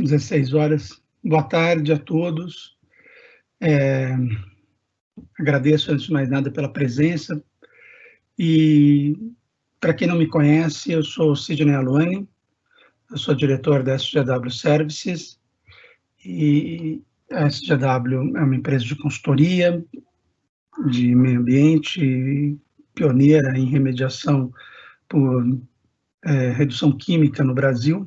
16 horas. Boa tarde a todos. Agradeço, antes de mais nada, pela presença. E, para quem não me conhece, eu sou Sidney Aluani, eu sou diretor da SGW Services, e a SGW é uma empresa de consultoria, de meio ambiente, pioneira em remediação por redução química no Brasil,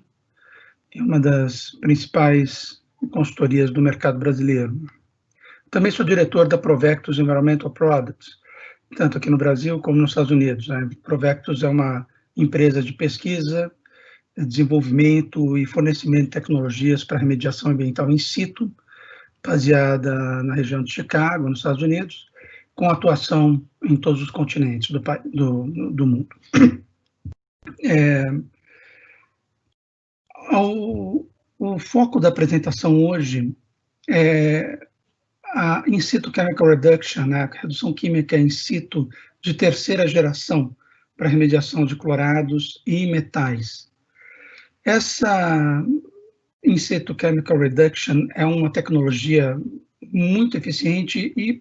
é uma das principais consultorias do mercado brasileiro. Também sou diretor da Provectus Environmental Products, tanto aqui no Brasil como nos Estados Unidos. A Provectus é uma empresa de pesquisa, desenvolvimento e fornecimento de tecnologias para remediação ambiental in situ, baseada na região de Chicago, nos Estados Unidos, com atuação em todos os continentes do mundo. O foco da apresentação hoje é a in situ chemical reduction, né, a redução química in situ de terceira geração para remediação de clorados e metais. Essa in situ chemical reduction é uma tecnologia muito eficiente e,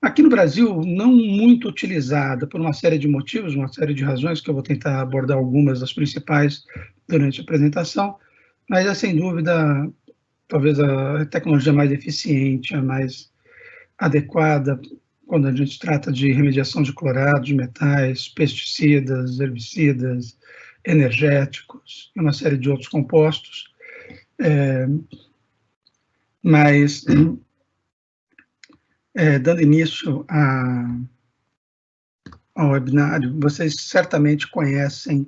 aqui no Brasil, não muito utilizada por uma série de motivos, uma série de razões, que eu vou tentar abordar algumas das principais durante a apresentação, mas é, sem dúvida, talvez a tecnologia mais eficiente, a mais adequada quando a gente trata de remediação de clorados, metais, pesticidas, herbicidas, energéticos e uma série de outros compostos. Dando início ao webinário, vocês certamente conhecem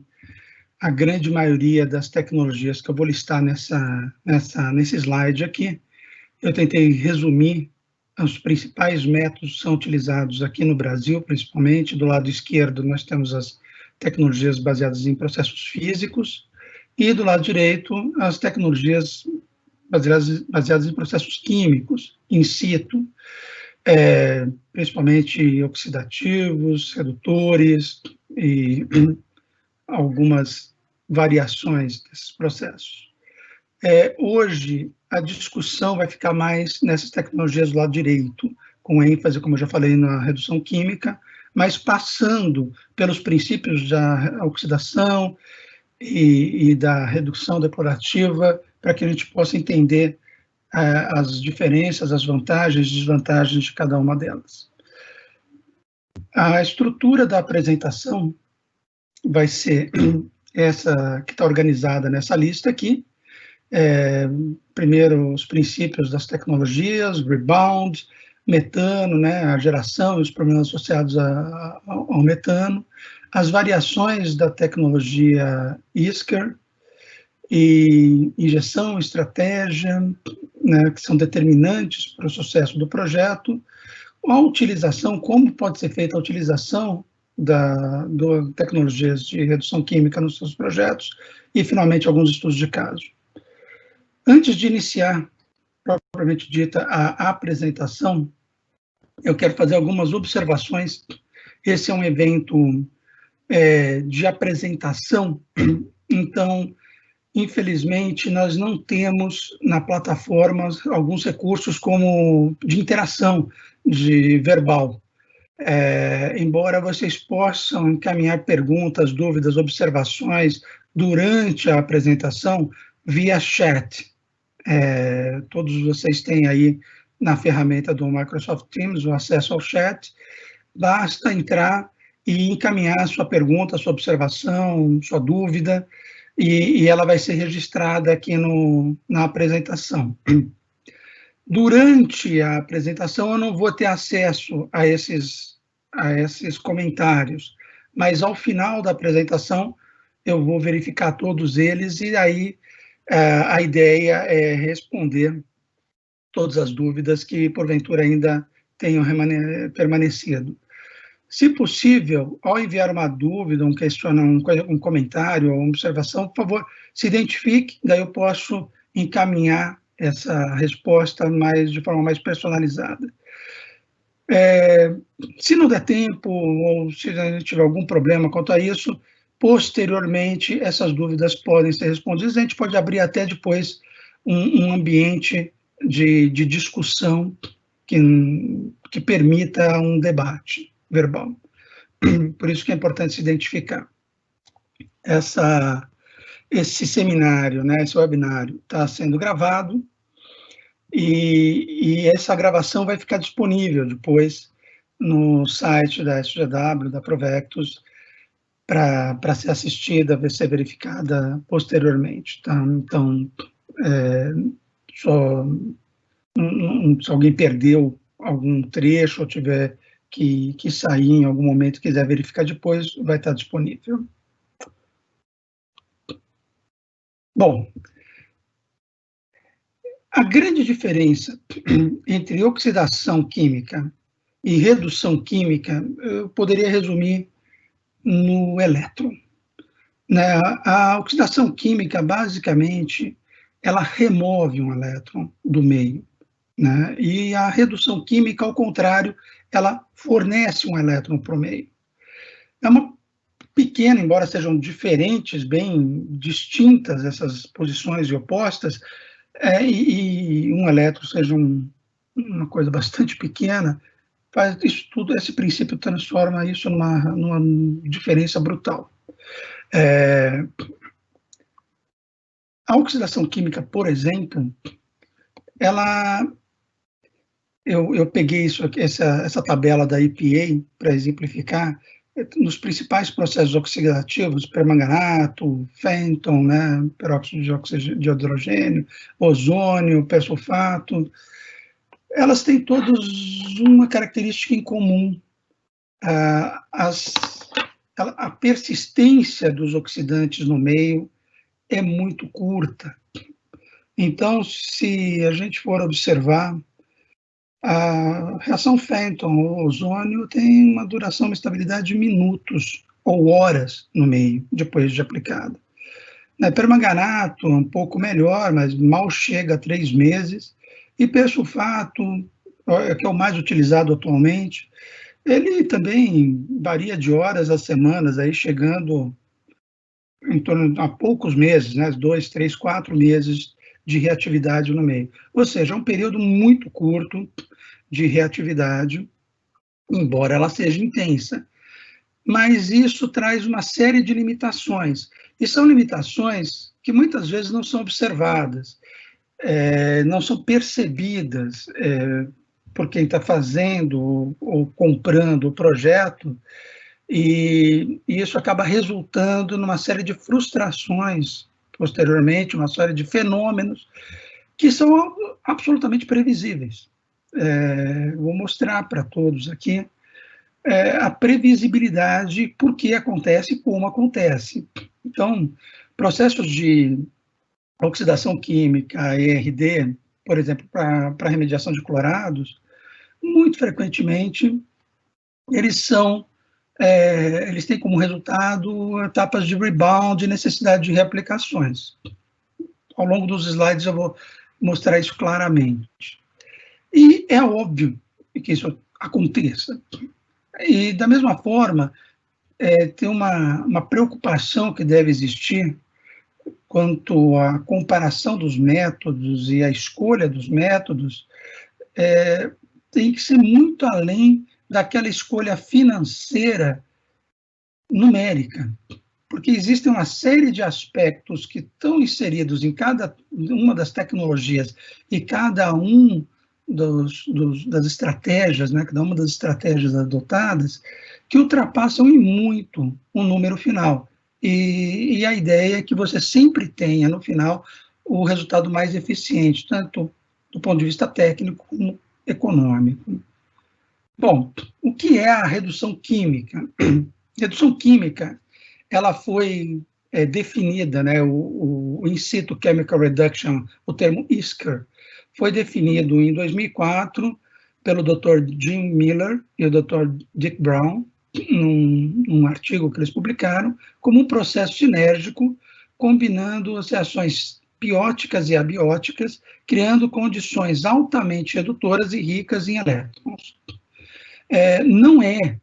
a grande maioria das tecnologias que eu vou listar nesse slide aqui. Eu tentei resumir os principais métodos que são utilizados aqui no Brasil, principalmente. Do lado esquerdo, nós temos as tecnologias baseadas em processos físicos, e do lado direito, as tecnologias baseadas em processos químicos, in situ, principalmente oxidativos, redutores e algumas variações desses processos. Hoje, a discussão vai ficar mais nessas tecnologias do lado direito, com ênfase, como eu já falei, na redução química, mas passando pelos princípios da oxidação e da redução depurativa, para que a gente possa entender as diferenças, as vantagens e desvantagens de cada uma delas. A estrutura da apresentação vai ser essa que está organizada nessa lista aqui. Primeiro, os princípios das tecnologias, rebound, metano, né, a geração e os problemas associados ao metano, as variações da tecnologia ISCAR, e injeção, estratégia, né, que são determinantes para o sucesso do projeto, a utilização, como pode ser feita a utilização de tecnologias de redução química nos seus projetos, e, finalmente, alguns estudos de caso. Antes de iniciar, propriamente dita, a apresentação, eu quero fazer algumas observações. Esse é um evento de apresentação, então, infelizmente, nós não temos na plataforma alguns recursos como de interação, de verbal. Embora vocês possam encaminhar perguntas, dúvidas, observações durante a apresentação via chat. Todos vocês têm aí na ferramenta do Microsoft Teams o acesso ao chat. Basta entrar e encaminhar sua pergunta, sua observação, sua dúvida, e ela vai ser registrada aqui na apresentação. Durante a apresentação, eu não vou ter acesso a esses comentários, mas ao final da apresentação, eu vou verificar todos eles, e aí a ideia é responder todas as dúvidas que, porventura, ainda tenham permanecido. Se possível, ao enviar uma dúvida, um comentário ou uma observação, por favor, se identifique, daí eu posso encaminhar essa resposta de forma mais personalizada. Se não der tempo, ou se a gente tiver algum problema quanto a isso, Posteriormente, essas dúvidas podem ser respondidas, a gente pode abrir até depois um ambiente de discussão que permita um debate verbal. Por isso que é importante se identificar. Esse seminário, né, esse webinário, está sendo gravado, e essa gravação vai ficar disponível depois no site da SGW, da Provectus, para ser assistida, vai ser verificada posteriormente. Tá? Então, se alguém perdeu algum trecho ou tiver que sair em algum momento e quiser verificar depois, vai estar disponível. Bom, a grande diferença entre oxidação química e redução química, eu poderia resumir no elétron. Né? A oxidação química, basicamente, ela remove um elétron do meio, né? E a redução química, ao contrário, ela fornece um elétron para o meio. É uma pequena, embora sejam diferentes, bem distintas essas posições e opostas, e um elétron seja uma coisa bastante pequena, faz isso tudo, esse princípio transforma isso numa diferença brutal. A oxidação química, por exemplo, eu peguei essa tabela da EPA para exemplificar, nos principais processos oxidativos, permanganato, fenton, né, peróxido de hidrogênio, ozônio, persulfato, elas têm todas uma característica em comum. A persistência dos oxidantes no meio é muito curta. Então, se a gente for observar, a reação Fenton ou ozônio tem uma duração, uma estabilidade de minutos ou horas no meio, depois de aplicada. Permanganato, um pouco melhor, mas mal chega a 3 meses. E persulfato, que é o mais utilizado atualmente, ele também varia de horas a semanas, aí chegando em torno a poucos meses, né, 2, 3, 4 meses de reatividade no meio. Ou seja, é um período muito curto de reatividade, embora ela seja intensa. Mas isso traz uma série de limitações, e são limitações que muitas vezes não são observadas, não são percebidas por quem está fazendo ou comprando o projeto, e isso acaba resultando numa série de frustrações posteriormente, uma série de fenômenos que são absolutamente previsíveis. Vou mostrar para todos aqui a previsibilidade, por que acontece e como acontece. Então, processos de oxidação química, ERD, por exemplo, para remediação de clorados, muito frequentemente, eles têm como resultado etapas de rebound e necessidade de reaplicações. Ao longo dos slides eu vou mostrar isso claramente. E é óbvio que isso aconteça. E, da mesma forma, tem uma preocupação que deve existir quanto à comparação dos métodos e à escolha dos métodos, tem que ser muito além daquela escolha financeira numérica, porque existem uma série de aspectos que estão inseridos em cada uma das tecnologias e cada um das estratégias, né, cada uma das estratégias adotadas, que ultrapassam em muito o número final. E a ideia é que você sempre tenha, no final, o resultado mais eficiente, tanto do ponto de vista técnico como econômico. Bom, o que é a redução química? Redução química, ela foi definida, né, o In Situ Chemical Reduction, o termo ISCR, foi definido em 2004 pelo Dr. Jim Miller e o Dr. Dick Brown, num artigo que eles publicaram, como um processo sinérgico, combinando as reações bióticas e abióticas, criando condições altamente redutoras e ricas em elétrons. Não é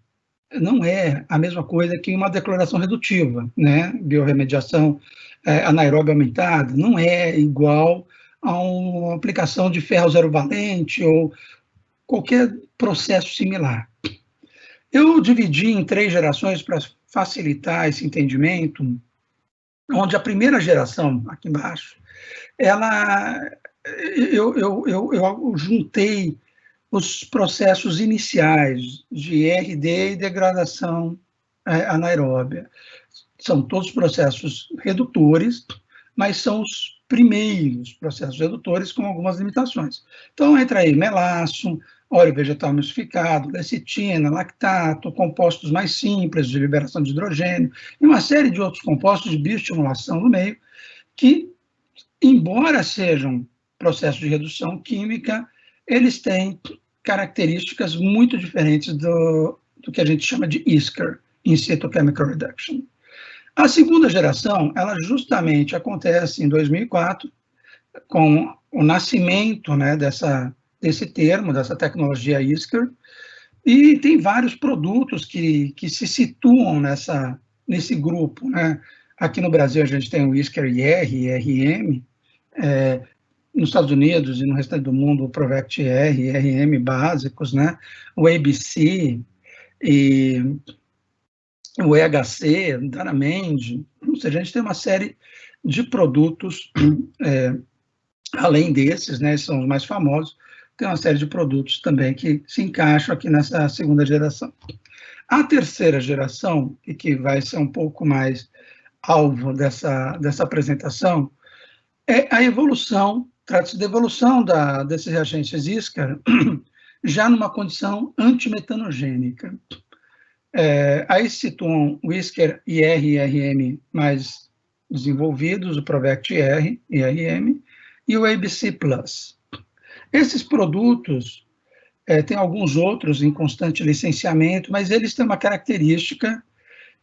não é a mesma coisa que uma decloração redutiva, né? Biorremediação anaeróbia aumentada, não é igual a uma aplicação de ferro zero valente ou qualquer processo similar. Eu dividi em 3 gerações para facilitar esse entendimento, onde a primeira geração, aqui embaixo, eu juntei os processos iniciais de RD e degradação anaeróbia. São todos processos redutores, mas são os primeiros processos redutores com algumas limitações. Então, entra aí melaço, óleo vegetal emulsificado, lecitina, lactato, compostos mais simples de liberação de hidrogênio, e uma série de outros compostos de bioestimulação no meio, que, embora sejam processos de redução química, eles têm características muito diferentes do que a gente chama de ISCAR, In Situ Chemical Reduction. A segunda geração, ela justamente acontece em 2004, com o nascimento, né, desse termo, dessa tecnologia ISCAR, e tem vários produtos que se situam nesse grupo, né? Aqui no Brasil a gente tem o ISCAR-IR e IRM, nos Estados Unidos e no restante do mundo o Provect-IR e IRM básicos, né? O ABC e o EHC, Daramend, ou seja, a gente tem uma série de produtos, além desses, né, são os mais famosos, tem uma série de produtos também que se encaixam aqui nessa segunda geração. A terceira geração, e que vai ser um pouco mais alvo dessa apresentação, é a evolução, trata-se da evolução desses reagentes ISCAR já numa condição antimetanogênica. Aí se situam o ISCAR-IR e IRM mais desenvolvidos, o Provect-IR e IRM, e o ABC+. Esses produtos, tem alguns outros em constante licenciamento, mas eles têm uma característica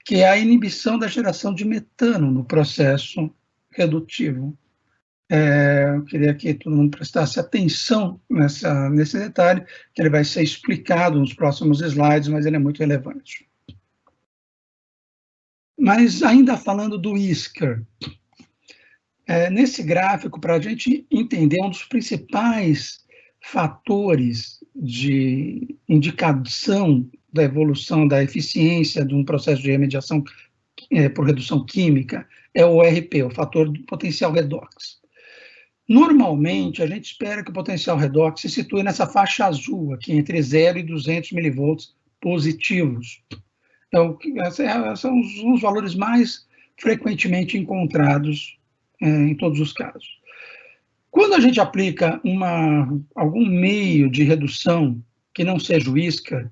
que é a inibição da geração de metano no processo redutivo. Eu queria que todo mundo prestasse atenção nesse detalhe, que ele vai ser explicado nos próximos slides, mas ele é muito relevante. Mas ainda falando do ISCAR, nesse gráfico, para a gente entender um dos principais fatores de indicação da evolução da eficiência de um processo de remediação por redução química, é o ORP, o fator do potencial redox. Normalmente, a gente espera que o potencial redox se situe nessa faixa azul, aqui entre 0 e 200 milivolts positivos. Então, são os valores mais frequentemente encontrados em todos os casos. Quando a gente aplica algum meio de redução que não seja o ISCAR,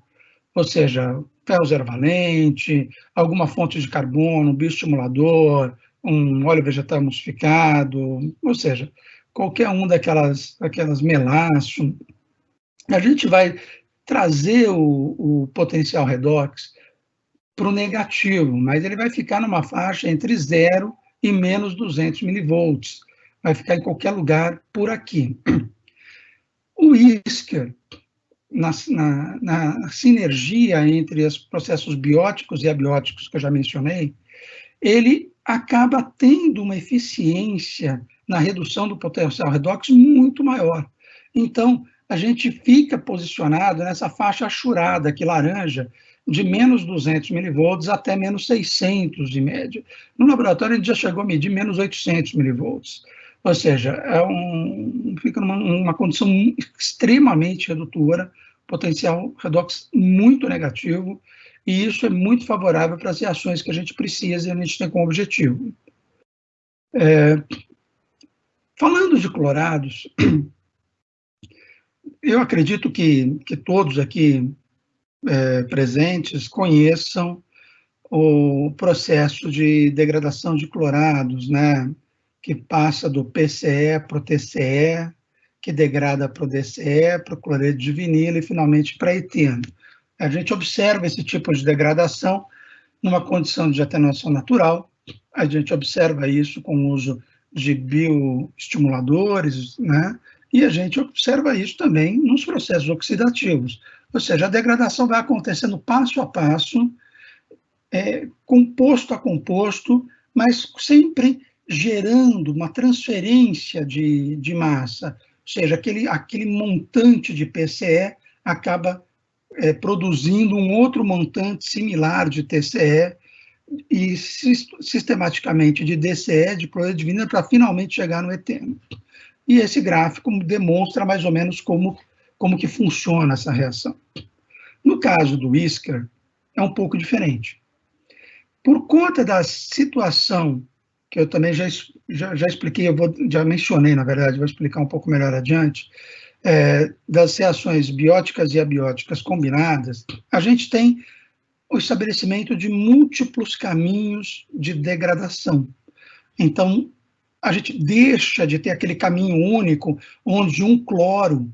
ou seja, ferro zero valente, alguma fonte de carbono, um bioestimulador, um óleo vegetal emulsificado, ou seja, qualquer um daquelas melaço, a gente vai trazer o potencial redox para o negativo, mas ele vai ficar numa faixa entre 0 e menos 200 milivolts, vai ficar em qualquer lugar por aqui. O ISCAR, na sinergia entre os processos bióticos e abióticos que eu já mencionei, ele acaba tendo uma eficiência na redução do potencial redox muito maior. Então, a gente fica posicionado nessa faixa achurada aqui, laranja, de menos 200 milivolts até menos 600 em média. No laboratório, a gente já chegou a medir menos 800 milivolts. Ou seja, fica numa condição extremamente redutora, potencial redox muito negativo, e isso é muito favorável para as reações que a gente precisa e a gente tem como objetivo. Falando de clorados, eu acredito que todos aqui presentes conheçam o processo de degradação de clorados, né, que passa do PCE para o TCE, que degrada para o DCE, para o cloreto de vinilo e finalmente para eteno. A gente observa esse tipo de degradação numa condição de atenuação natural, a gente observa isso com o uso de bioestimuladores, né? E a gente observa isso também nos processos oxidativos. Ou seja, a degradação vai acontecendo passo a passo, composto a composto, mas sempre gerando uma transferência de massa, ou seja, aquele montante de PCE acaba produzindo um outro montante similar de TCE e sistematicamente de DCE, de cloreto de vinilo, para finalmente chegar no eteno. E esse gráfico demonstra mais ou menos como que funciona essa reação. No caso do Whisker, é um pouco diferente. Por conta da situação, que eu também já expliquei, já mencionei, na verdade, vou explicar um pouco melhor adiante, das reações bióticas e abióticas combinadas, a gente tem o estabelecimento de múltiplos caminhos de degradação. Então, a gente deixa de ter aquele caminho único, onde um cloro,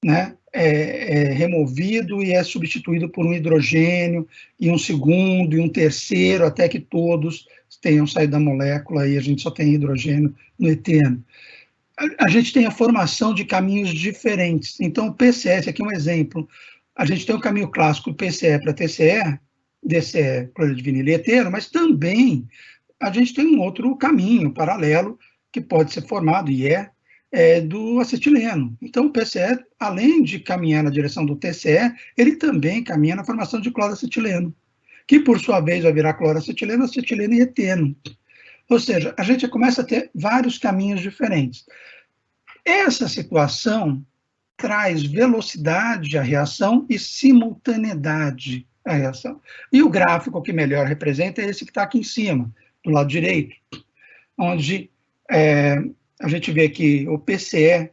né, é removido e é substituído por um hidrogênio, e um segundo, e um terceiro, até que todos tenham saído da molécula e a gente só tem hidrogênio no eteno. A gente tem a formação de caminhos diferentes. Então, o PCS, aqui é um exemplo, a gente tem o caminho clássico PCE para TCE, DCE, cloreto de vinilo e eteno, mas também a gente tem um outro caminho paralelo que pode ser formado, e do acetileno. Então, o PCE, além de caminhar na direção do TCE, ele também caminha na formação de cloroacetileno, que, por sua vez, vai virar cloroacetileno, acetileno e eteno. Ou seja, a gente começa a ter vários caminhos diferentes. Essa situação traz velocidade à reação e simultaneidade à reação. E o gráfico que melhor representa é esse que está aqui em cima, do lado direito, onde a gente vê que o PCE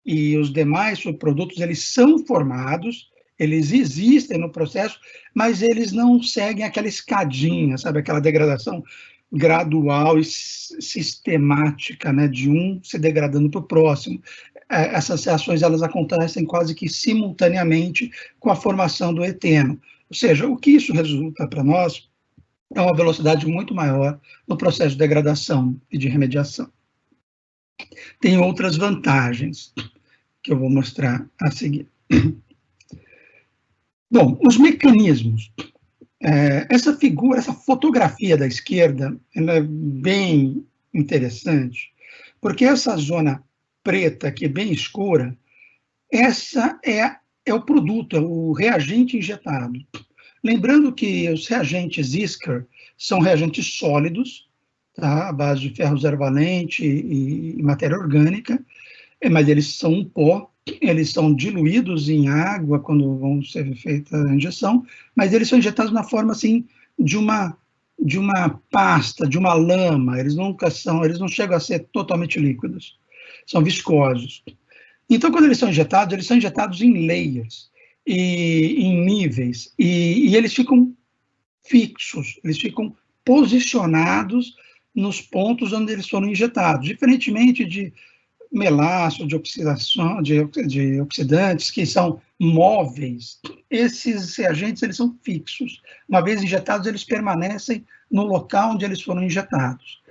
e os demais subprodutos, eles são formados, eles existem no processo, mas eles não seguem aquela escadinha, sabe, aquela degradação gradual e sistemática, né, de um se degradando para o próximo. Essas reações, elas acontecem quase que simultaneamente com a formação do eteno. Ou seja, o que isso resulta para nós é uma velocidade muito maior no processo de degradação e de remediação. Tem outras vantagens que eu vou mostrar a seguir. Bom, os mecanismos. Essa figura, essa fotografia da esquerda, ela é bem interessante, porque essa zona preta aqui, bem escura, essa é o produto, é o reagente injetado. Lembrando que os reagentes Whisker são reagentes sólidos, tá, à base de ferro zero valente e matéria orgânica, mas eles são um pó, eles são diluídos em água quando vão ser feita a injeção, mas eles são injetados na forma assim de uma pasta, de uma lama, eles não chegam a ser totalmente líquidos, são viscosos. Então, quando eles são injetados em layers, e em níveis, e eles ficam fixos, eles ficam posicionados nos pontos onde eles foram injetados, diferentemente de melácio, de oxidação, de oxidantes, que são móveis. Esses reagentes, eles são fixos. Uma vez injetados, eles permanecem no local onde eles foram injetados.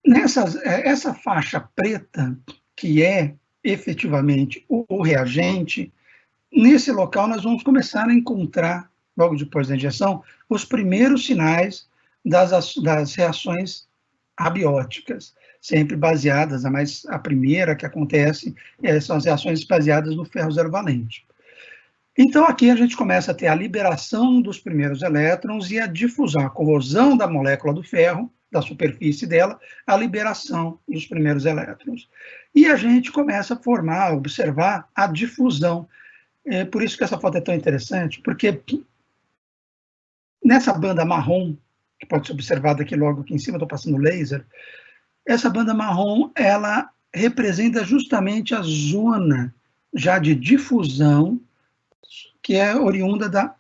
Essa faixa preta, que é efetivamente o reagente, nesse local nós vamos começar a encontrar, logo depois da injeção, os primeiros sinais das reações abióticas, sempre baseadas, a primeira que acontece são as reações baseadas no ferro zero valente. Então, aqui a gente começa a ter a liberação dos primeiros elétrons e a difusão, a corrosão da molécula do ferro, da superfície dela, a liberação dos primeiros elétrons. E a gente começa a formar, a observar a difusão. É por isso que essa foto é tão interessante, porque nessa banda marrom, que pode ser observada aqui logo aqui em cima, estou passando laser, essa banda marrom, ela representa justamente a zona já de difusão, que é oriunda da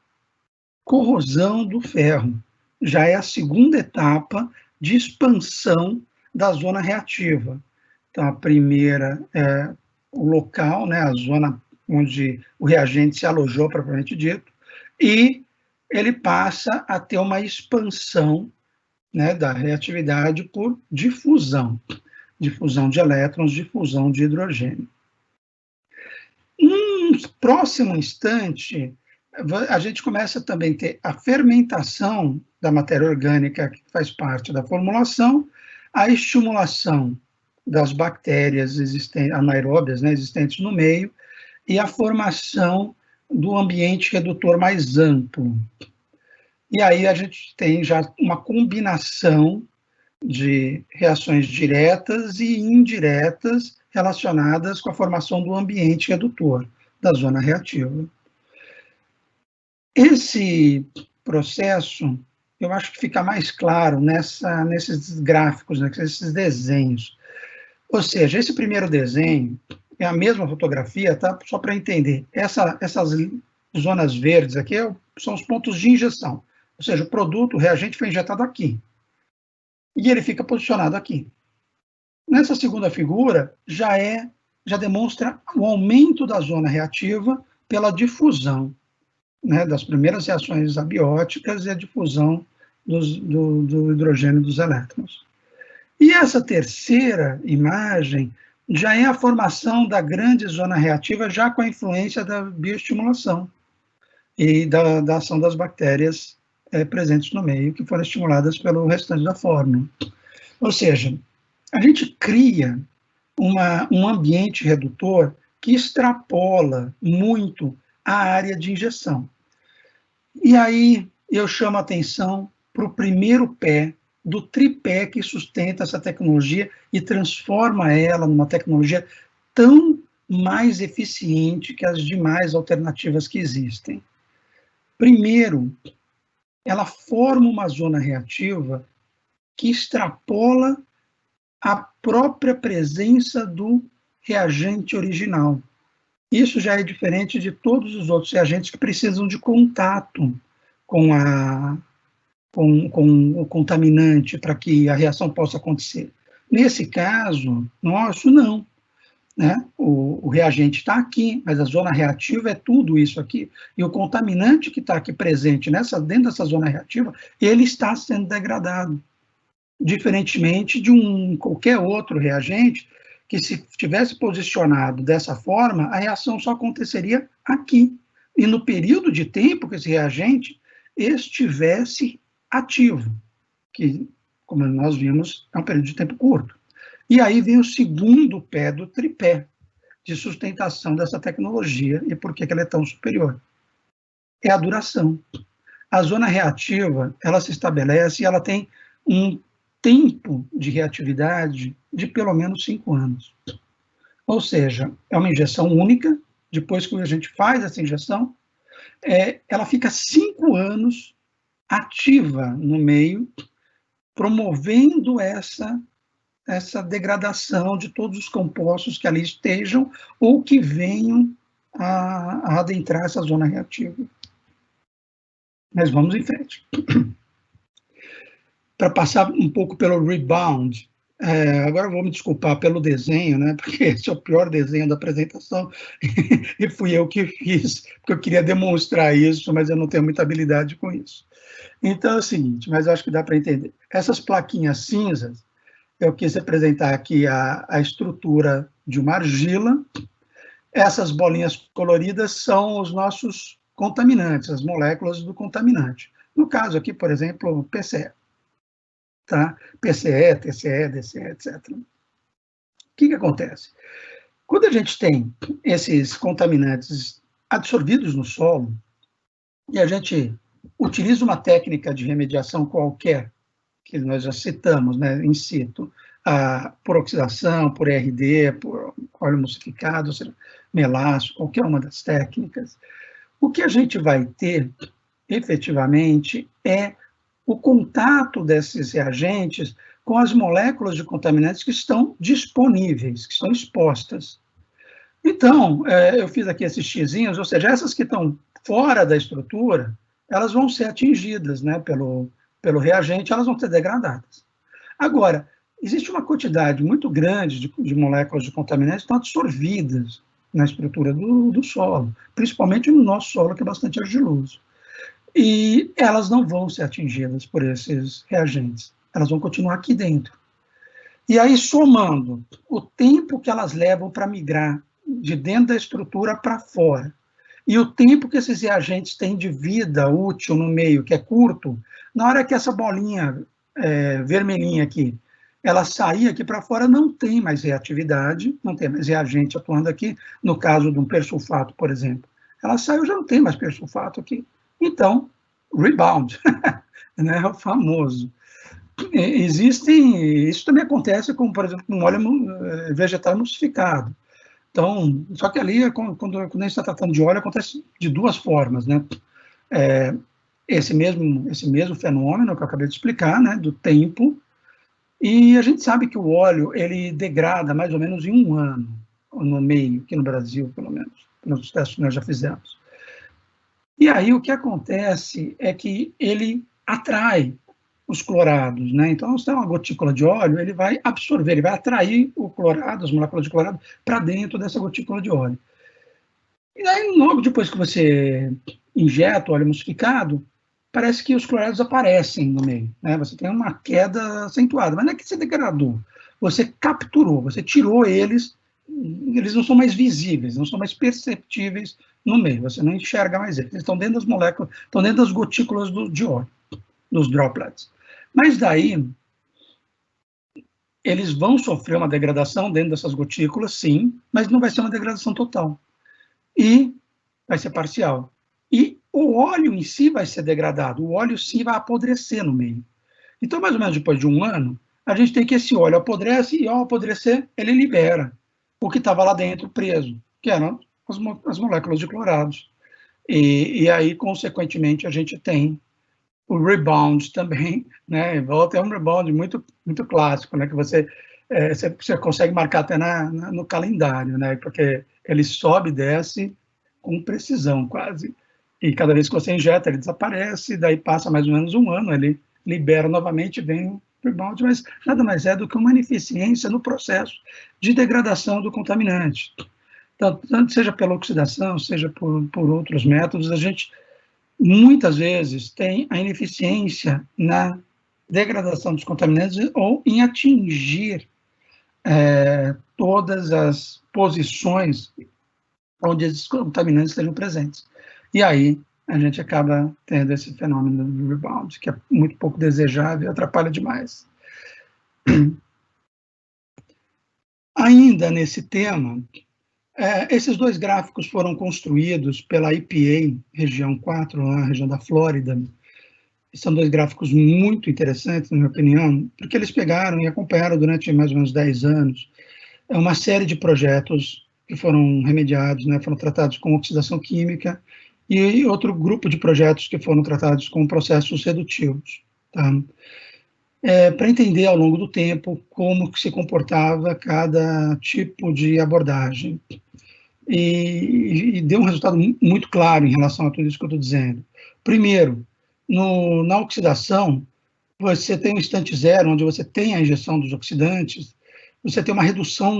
corrosão do ferro. Já é a segunda etapa de expansão da zona reativa. Então, a primeira é o local, né, a zona onde o reagente se alojou, propriamente dito, e ele passa a ter uma expansão, né, da reatividade por difusão de elétrons, difusão de hidrogênio. Num próximo instante, a gente começa também a ter a fermentação da matéria orgânica, que faz parte da formulação, a estimulação das bactérias anaeróbias, né, existentes no meio, e a formação do ambiente redutor mais amplo. E aí a gente tem já uma combinação de reações diretas e indiretas relacionadas com a formação do ambiente redutor, da zona reativa. Esse processo, eu acho que fica mais claro nesses gráficos, nesses desenhos. Ou seja, esse primeiro desenho é a mesma fotografia, tá? Só para entender. Essas zonas verdes aqui são os pontos de injeção. Ou seja, o produto, o reagente foi injetado aqui. E ele fica posicionado aqui. Nessa segunda figura, já demonstra o aumento da zona reativa pela difusão, né, das primeiras reações abióticas e a difusão do hidrogênio dos elétrons. E essa terceira imagem já é a formação da grande zona reativa, já com a influência da bioestimulação e da ação das bactérias presentes no meio, que foram estimuladas pelo restante da fórmula. Ou seja, a gente cria um ambiente redutor que extrapola muito a área de injeção. E aí eu chamo a atenção para o primeiro pé do tripé que sustenta essa tecnologia e transforma ela numa tecnologia tão mais eficiente que as demais alternativas que existem. Primeiro, ela forma uma zona reativa que extrapola a própria presença do reagente original. Isso já é diferente de todos os outros reagentes que precisam de contato com o contaminante para que a reação possa acontecer. Nesse caso, nosso não. Né? O reagente está aqui, mas a zona reativa é tudo isso aqui. E o contaminante que está aqui presente dentro dessa zona reativa, ele está sendo degradado. Diferentemente de qualquer outro reagente, que se tivesse posicionado dessa forma, a reação só aconteceria aqui. E no período de tempo que esse reagente estivesse ativo, que, como nós vimos, é um período de tempo curto. E aí vem o segundo pé do tripé de sustentação dessa tecnologia e por que ela é tão superior. É a duração. A zona reativa, ela se estabelece e ela tem um tempo de reatividade de pelo menos 5 anos. Ou seja, é uma injeção única, depois que a gente faz essa injeção, ela fica 5 anos ativa no meio, promovendo essa degradação de todos os compostos que ali estejam ou que venham a adentrar essa zona reativa. Mas vamos em frente. Para passar um pouco pelo rebound, agora eu vou me desculpar pelo desenho, né, porque esse é o pior desenho da apresentação, e fui eu que fiz, porque eu queria demonstrar isso, mas eu não tenho muita habilidade com isso. Então é o seguinte, mas eu acho que dá para entender. Essas plaquinhas cinzas, eu quis representar aqui a estrutura de uma argila. Essas bolinhas coloridas são os nossos contaminantes, as moléculas do contaminante. No caso aqui, por exemplo, PCE. Tá? PCE, TCE, DCE, etc. O que acontece? Quando a gente tem esses contaminantes absorvidos no solo, e a gente utiliza uma técnica de remediação qualquer, que nós já citamos, né, in situ, por oxidação, por RD, por óleo emulsificado, ou seja, melaço, qualquer uma das técnicas, o que a gente vai ter, efetivamente, é o contato desses reagentes com as moléculas de contaminantes que estão disponíveis, que estão expostas. Então, eu fiz aqui esses xizinhos, ou seja, essas que estão fora da estrutura, elas vão ser atingidas, né, pelo reagente, elas vão ser degradadas. Agora, existe uma quantidade muito grande de moléculas de contaminantes que estão absorvidas na estrutura do solo, principalmente no nosso solo, que é bastante argiloso. E elas não vão ser atingidas por esses reagentes, elas vão continuar aqui dentro. E aí, somando o tempo que elas levam para migrar de dentro da estrutura para fora. E o tempo que esses reagentes têm de vida útil no meio, que é curto, na hora que essa bolinha vermelhinha aqui, ela sair aqui para fora, não tem mais reatividade, não tem mais reagente atuando aqui, no caso de um persulfato, por exemplo. Ela saiu, já não tem mais persulfato aqui. Então, rebound, né, o famoso. Existem, isso também acontece com, por exemplo, com óleo vegetal emulsificado. Então, só que ali, quando a gente está tratando de óleo, acontece de duas formas, né? Esse mesmo fenômeno que eu acabei de explicar, né, do tempo, e a gente sabe que o óleo, ele degrada mais ou menos em 1 ano, no meio, aqui no Brasil, pelo menos, nos testes que nós já fizemos. E aí o que acontece é que ele atrai os clorados, né? Então, se tem uma gotícula de óleo, ele vai absorver, ele vai atrair o clorado, as moléculas de clorado, para dentro dessa gotícula de óleo. E aí, logo depois que você injeta o óleo emulsificado, parece que os clorados aparecem no meio, né? Você tem uma queda acentuada, mas não é que você degradou, você capturou, você tirou eles, eles não são mais visíveis, não são mais perceptíveis no meio, você não enxerga mais eles estão dentro das moléculas, estão dentro das gotículas de óleo, dos droplets. Mas daí, eles vão sofrer uma degradação dentro dessas gotículas, sim, mas não vai ser uma degradação total. E vai ser parcial. E o óleo em si vai ser degradado, o óleo sim vai apodrecer no meio. Então, mais ou menos depois de 1 ano, a gente tem que esse óleo apodrece e, ao apodrecer, ele libera o que estava lá dentro preso, que eram as moléculas de clorados. E aí, consequentemente, a gente tem o rebound também, né? Volta é um rebound muito, muito clássico, né? Que você consegue marcar até no calendário, né? Porque ele sobe e desce com precisão, quase. E cada vez que você injeta, ele desaparece, daí passa mais ou menos 1 ano, ele libera novamente, vem o rebound, mas nada mais é do que uma ineficiência no processo de degradação do contaminante. Tanto seja pela oxidação, seja por outros métodos, a gente muitas vezes tem a ineficiência na degradação dos contaminantes ou em atingir todas as posições onde esses contaminantes estejam presentes. E aí a gente acaba tendo esse fenômeno do rebound, que é muito pouco desejável e atrapalha demais. Ainda nesse tema, esses 2 gráficos foram construídos pela EPA, região 4, a região da Flórida. São 2 gráficos muito interessantes, na minha opinião, porque eles pegaram e acompanharam durante mais ou menos 10 anos uma série de projetos que foram remediados, né, foram tratados com oxidação química, e outro grupo de projetos que foram tratados com processos redutivos. Tá? Para entender ao longo do tempo como que se comportava cada tipo de abordagem. E deu um resultado muito claro em relação a tudo isso que eu estou dizendo. Primeiro, na oxidação, você tem um instante zero, onde você tem a injeção dos oxidantes, você tem uma redução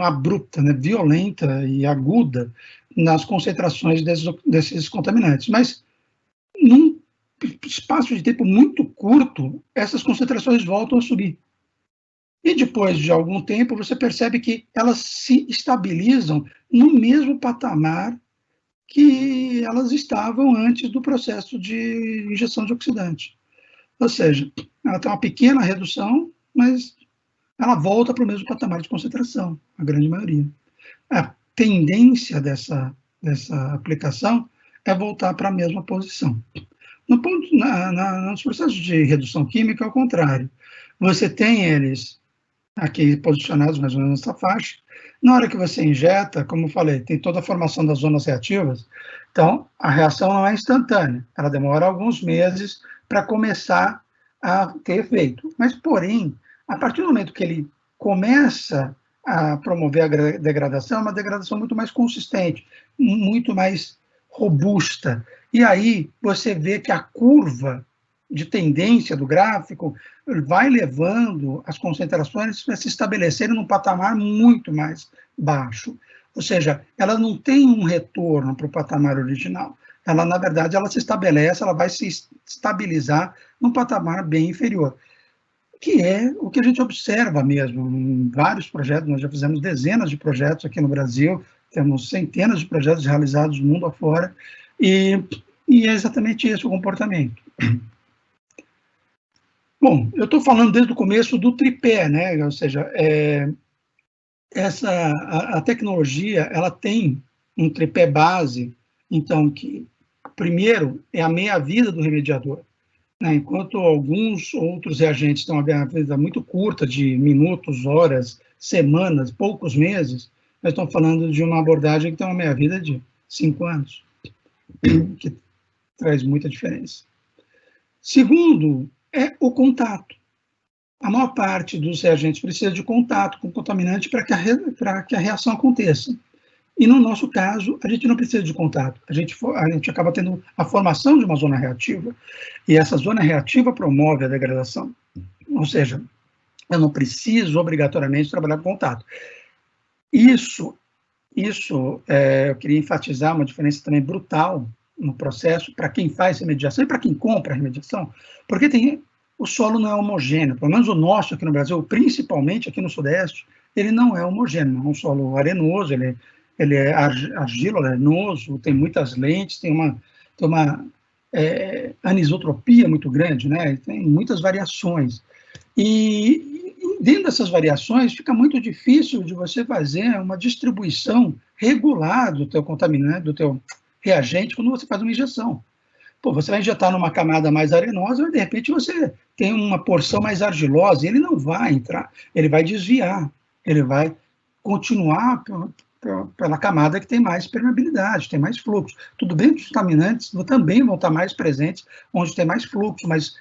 abrupta, né, violenta e aguda nas concentrações desses contaminantes. Mas, num espaço de tempo muito curto, essas concentrações voltam a subir. E depois de algum tempo, você percebe que elas se estabilizam no mesmo patamar que elas estavam antes do processo de injeção de oxidante. Ou seja, ela tem uma pequena redução, mas ela volta para o mesmo patamar de concentração, a grande maioria. A tendência dessa aplicação é voltar para a mesma posição. Nos processos de redução química, ao contrário. Você tem eles aqui posicionados mais ou menos nessa faixa. Na hora que você injeta, como eu falei, tem toda a formação das zonas reativas, então a reação não é instantânea, ela demora alguns meses para começar a ter efeito. Mas, porém, a partir do momento que ele começa a promover a degradação, é uma degradação muito mais consistente, muito mais robusta. E aí você vê que a curva de tendência do gráfico vai levando as concentrações a se estabelecerem num patamar muito mais baixo. Ou seja, ela não tem um retorno para o patamar original. Ela, na verdade, ela se estabelece, ela vai se estabilizar num patamar bem inferior, que é o que a gente observa mesmo em vários projetos. Nós já fizemos dezenas de projetos aqui no Brasil, temos centenas de projetos realizados mundo afora, e é exatamente esse o comportamento. Bom, eu estou falando desde o começo do tripé, né? Ou seja, a tecnologia, ela tem um tripé base, então, que primeiro é a meia-vida do remediador, né? Enquanto alguns outros reagentes têm uma meia-vida muito curta, de minutos, horas, semanas, poucos meses, nós estamos falando de uma abordagem que tem uma meia-vida de 5 anos, que traz muita diferença. Segundo, é o contato. A maior parte dos reagentes precisa de contato com o contaminante para que a reação aconteça. E no nosso caso, a gente não precisa de contato. A gente acaba tendo a formação de uma zona reativa, e essa zona reativa promove a degradação. Ou seja, eu não preciso obrigatoriamente trabalhar com contato. Isso eu queria enfatizar uma diferença também brutal no processo para quem faz remediação e para quem compra a remediação, porque o solo não é homogêneo, pelo menos o nosso aqui no Brasil, principalmente aqui no Sudeste, ele não é homogêneo, é um solo arenoso, ele é argilo-arenoso, tem muitas lentes, tem uma anisotropia muito grande, né? Tem muitas variações. E dentro dessas variações, fica muito difícil de você fazer uma distribuição regular do teu contaminante, do teu reagente, quando você faz uma injeção. Pô, você vai injetar numa camada mais arenosa, e de repente você tem uma porção mais argilosa, e ele não vai entrar, ele vai desviar, ele vai continuar pela camada que tem mais permeabilidade, tem mais fluxo. Tudo bem que os contaminantes também vão estar mais presentes onde tem mais fluxo, mas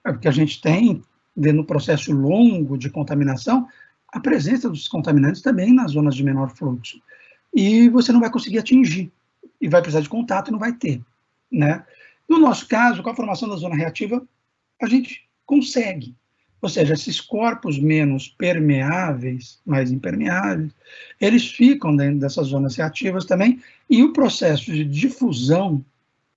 é porque a gente tem, no processo longo de contaminação, a presença dos contaminantes também nas zonas de menor fluxo. E você não vai conseguir atingir, e vai precisar de contato e não vai ter, né? No nosso caso, com a formação da zona reativa, a gente consegue. Ou seja, esses corpos menos permeáveis, mais impermeáveis, eles ficam dentro dessas zonas reativas também, e o processo de difusão,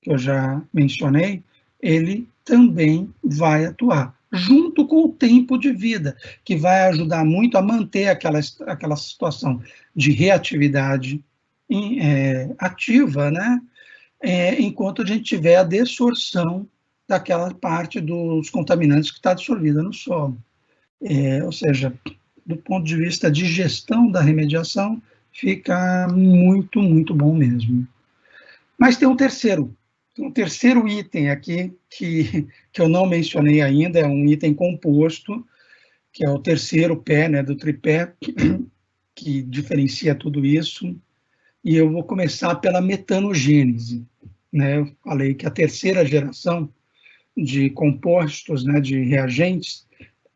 que eu já mencionei, ele também vai atuar, junto com o tempo de vida, que vai ajudar muito a manter aquela situação de reatividade ativa, né? Enquanto a gente tiver a dessorção daquela parte dos contaminantes que está dissolvida no solo. Ou seja, do ponto de vista de gestão da remediação, fica muito, muito bom mesmo. Mas tem um terceiro item aqui que eu não mencionei ainda, é um item composto, que é o terceiro pé, né, do tripé, que diferencia tudo isso, e eu vou começar pela metanogênese, né? Eu falei que a terceira geração de compostos, né, de reagentes,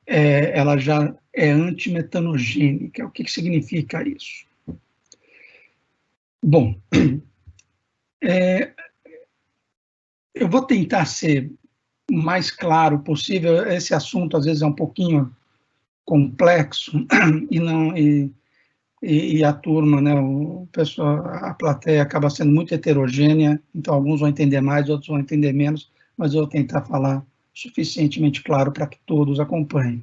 ela já é antimetanogênica. O que significa isso? Bom, eu vou tentar ser o mais claro possível. Esse assunto, às vezes, é um pouquinho complexo, e a turma, né, a plateia acaba sendo muito heterogênea, então alguns vão entender mais, outros vão entender menos, mas eu vou tentar falar suficientemente claro para que todos acompanhem.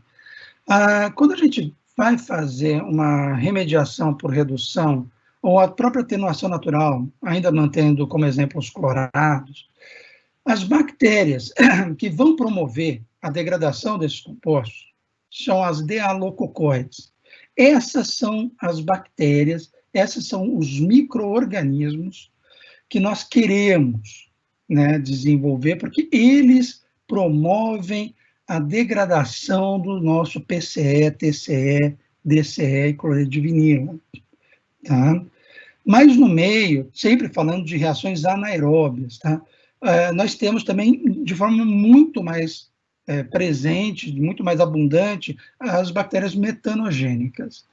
Quando a gente vai fazer uma remediação por redução, ou a própria atenuação natural, ainda mantendo como exemplo os clorados, as bactérias que vão promover a degradação desses compostos são as dealococoides. Essas são as bactérias, esses são os micro-organismos que nós queremos, né, desenvolver, porque eles promovem a degradação do nosso PCE, TCE, DCE e cloreto de vinilo. Tá? Mas no meio, sempre falando de reações anaeróbias, tá? Nós temos também, de forma muito mais presente, muito mais abundante, as bactérias metanogênicas.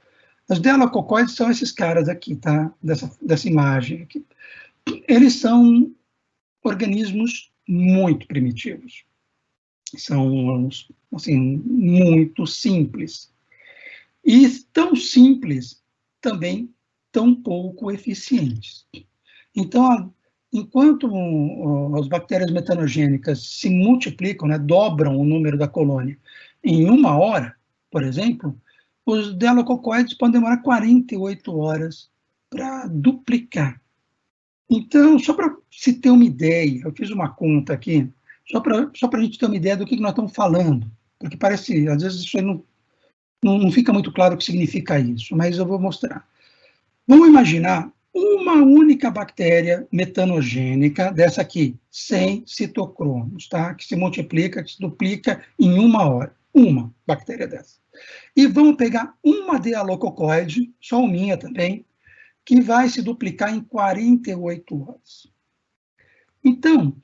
As dealococoides são esses caras aqui, tá? Dessa imagem aqui. Eles são organismos muito primitivos. São, assim, muito simples. E tão simples, também tão pouco eficientes. Então, enquanto as bactérias metanogênicas se multiplicam, né, dobram o número da colônia em 1 hora, por exemplo, os dealococoides podem demorar 48 horas para duplicar. Então, só para se ter uma ideia, eu fiz uma conta aqui, só para a gente ter uma ideia do que nós estamos falando, porque parece, às vezes, isso aí não fica muito claro o que significa isso, mas eu vou mostrar. Vamos imaginar uma única bactéria metanogênica, dessa aqui, 100 citocromos, tá? Que se multiplica, que se duplica em 1 hora. Uma bactéria dessa. E vamos pegar uma dialococoide, só uma minha também, que vai se duplicar em 48 horas. Então,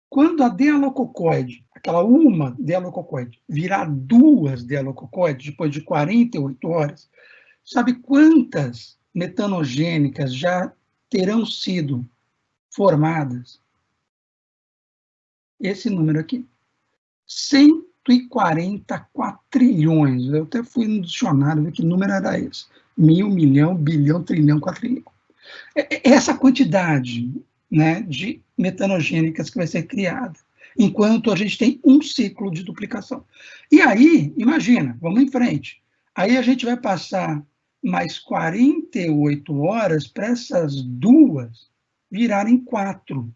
quando a dialococoide, aquela uma dialococoide, virar 2 dialococoides depois de 48 horas, sabe quantas metanogênicas já terão sido formadas? Esse número aqui. 140 quatrilhões. Eu até fui no dicionário ver que número era esse. 1.000, milhão, bilhão, trilhão, quatrilhão. Essa quantidade, né, de metanogênicas que vai ser criada, enquanto a gente tem um ciclo de duplicação. E aí, imagina, vamos em frente. Aí a gente vai passar mais 48 horas para essas 2 virarem 4.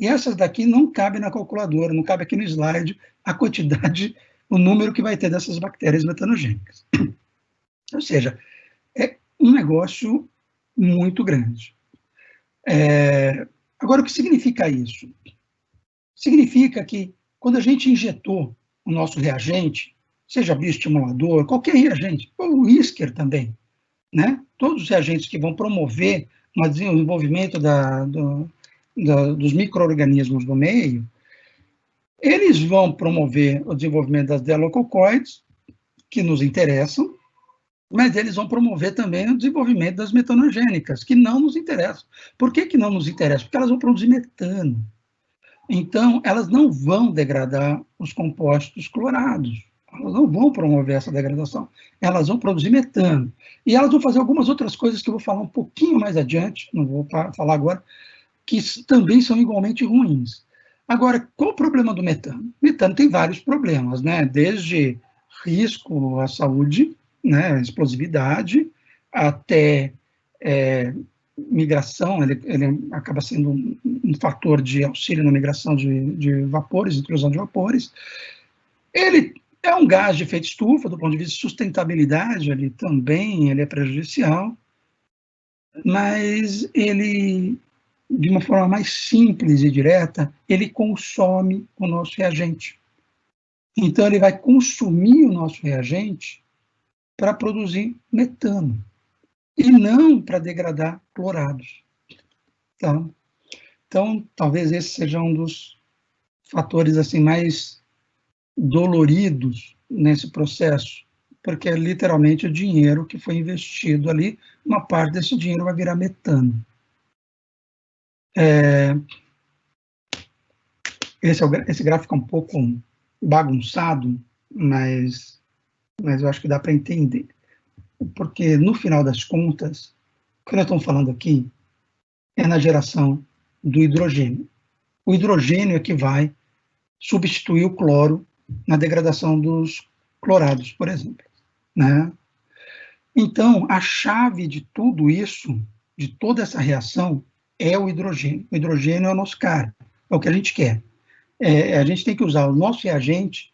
E essas daqui não cabem na calculadora, não cabe aqui no slide a quantidade, o número que vai ter dessas bactérias metanogênicas. Ou seja, é um negócio muito grande. Agora, o que significa isso? Significa que quando a gente injetou o nosso reagente, seja bioestimulador, qualquer reagente, ou o Whisker também, né? Todos os reagentes que vão promover o desenvolvimento dos micro-organismos do meio, eles vão promover o desenvolvimento das dialococoides, que nos interessam, mas eles vão promover também o desenvolvimento das metanogênicas, que não nos interessam. Por que não nos interessam? Porque elas vão produzir metano. Então, elas não vão degradar os compostos clorados. Elas não vão promover essa degradação. Elas vão produzir metano. E elas vão fazer algumas outras coisas que eu vou falar um pouquinho mais adiante, não vou falar agora, que também são igualmente ruins. Agora, qual o problema do metano? O metano tem vários problemas, né? Desde risco à saúde, né? Explosividade, até migração, ele acaba sendo um fator de auxílio na migração de vapores, inclusão de vapores. Ele é um gás de efeito estufa, do ponto de vista de sustentabilidade, ele também é prejudicial, mas ele, de uma forma mais simples e direta, ele consome o nosso reagente. Então, ele vai consumir o nosso reagente para produzir metano, e não para degradar clorados. Tá? Então, talvez esse seja um dos fatores assim, mais doloridos nesse processo, porque é literalmente o dinheiro que foi investido ali, uma parte desse dinheiro vai virar metano. Esse gráfico é um pouco bagunçado, mas eu acho que dá para entender. Porque, no final das contas, o que nós estamos falando aqui é na geração do hidrogênio. O hidrogênio é que vai substituir o cloro na degradação dos clorados, por exemplo, né? Então, a chave de tudo isso, de toda essa reação, é o hidrogênio. O hidrogênio é o nosso cara, é o que a gente quer. A gente tem que usar o nosso reagente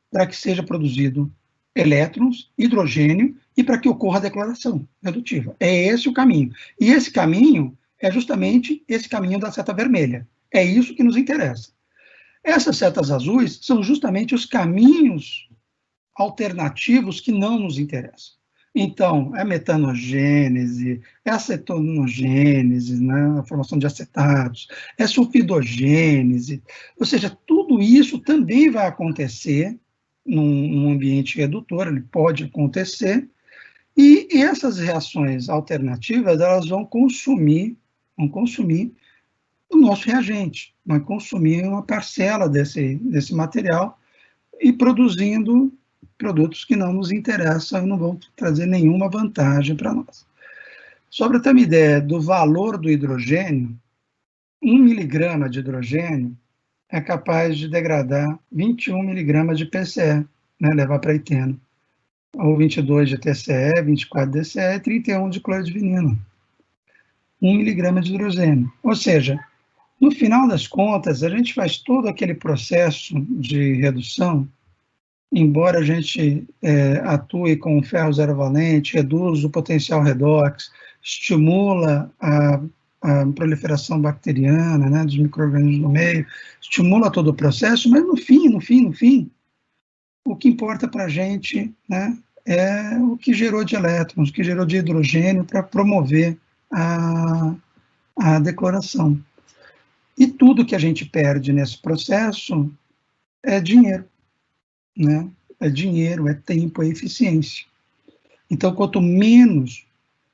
para que seja produzido elétrons, hidrogênio, e para que ocorra a declaração redutiva. É esse o caminho. E esse caminho é justamente esse caminho da seta vermelha. É isso que nos interessa. Essas setas azuis são justamente os caminhos alternativos que não nos interessam. Então, é metanogênese, é acetonogênese, né, a formação de acetatos, é sulfidogênese, ou seja, tudo isso também vai acontecer num ambiente redutor, ele pode acontecer, e essas reações alternativas, elas vão consumir o nosso reagente, vão consumir uma parcela desse material e produzindo produtos que não nos interessam e não vão trazer nenhuma vantagem para nós. Só para ter uma ideia do valor do hidrogênio, 1 miligrama de hidrogênio é capaz de degradar 21 miligramas de PCE, né, levar para eteno, ou 22 de TCE, 24 de DCE e 31 de cloro de vinilo. 1 miligrama de hidrogênio. Ou seja, no final das contas, a gente faz todo aquele processo de redução, embora a gente atue com ferro zero valente, reduz o potencial redox, estimula a proliferação bacteriana, né, dos micro-organismos no meio, estimula todo o processo, mas no fim, o que importa para a gente, né, é o que gerou de elétrons, o que gerou de hidrogênio para promover a decloração. E tudo que a gente perde nesse processo é dinheiro, né? É dinheiro, é tempo, é eficiência. Então, quanto menos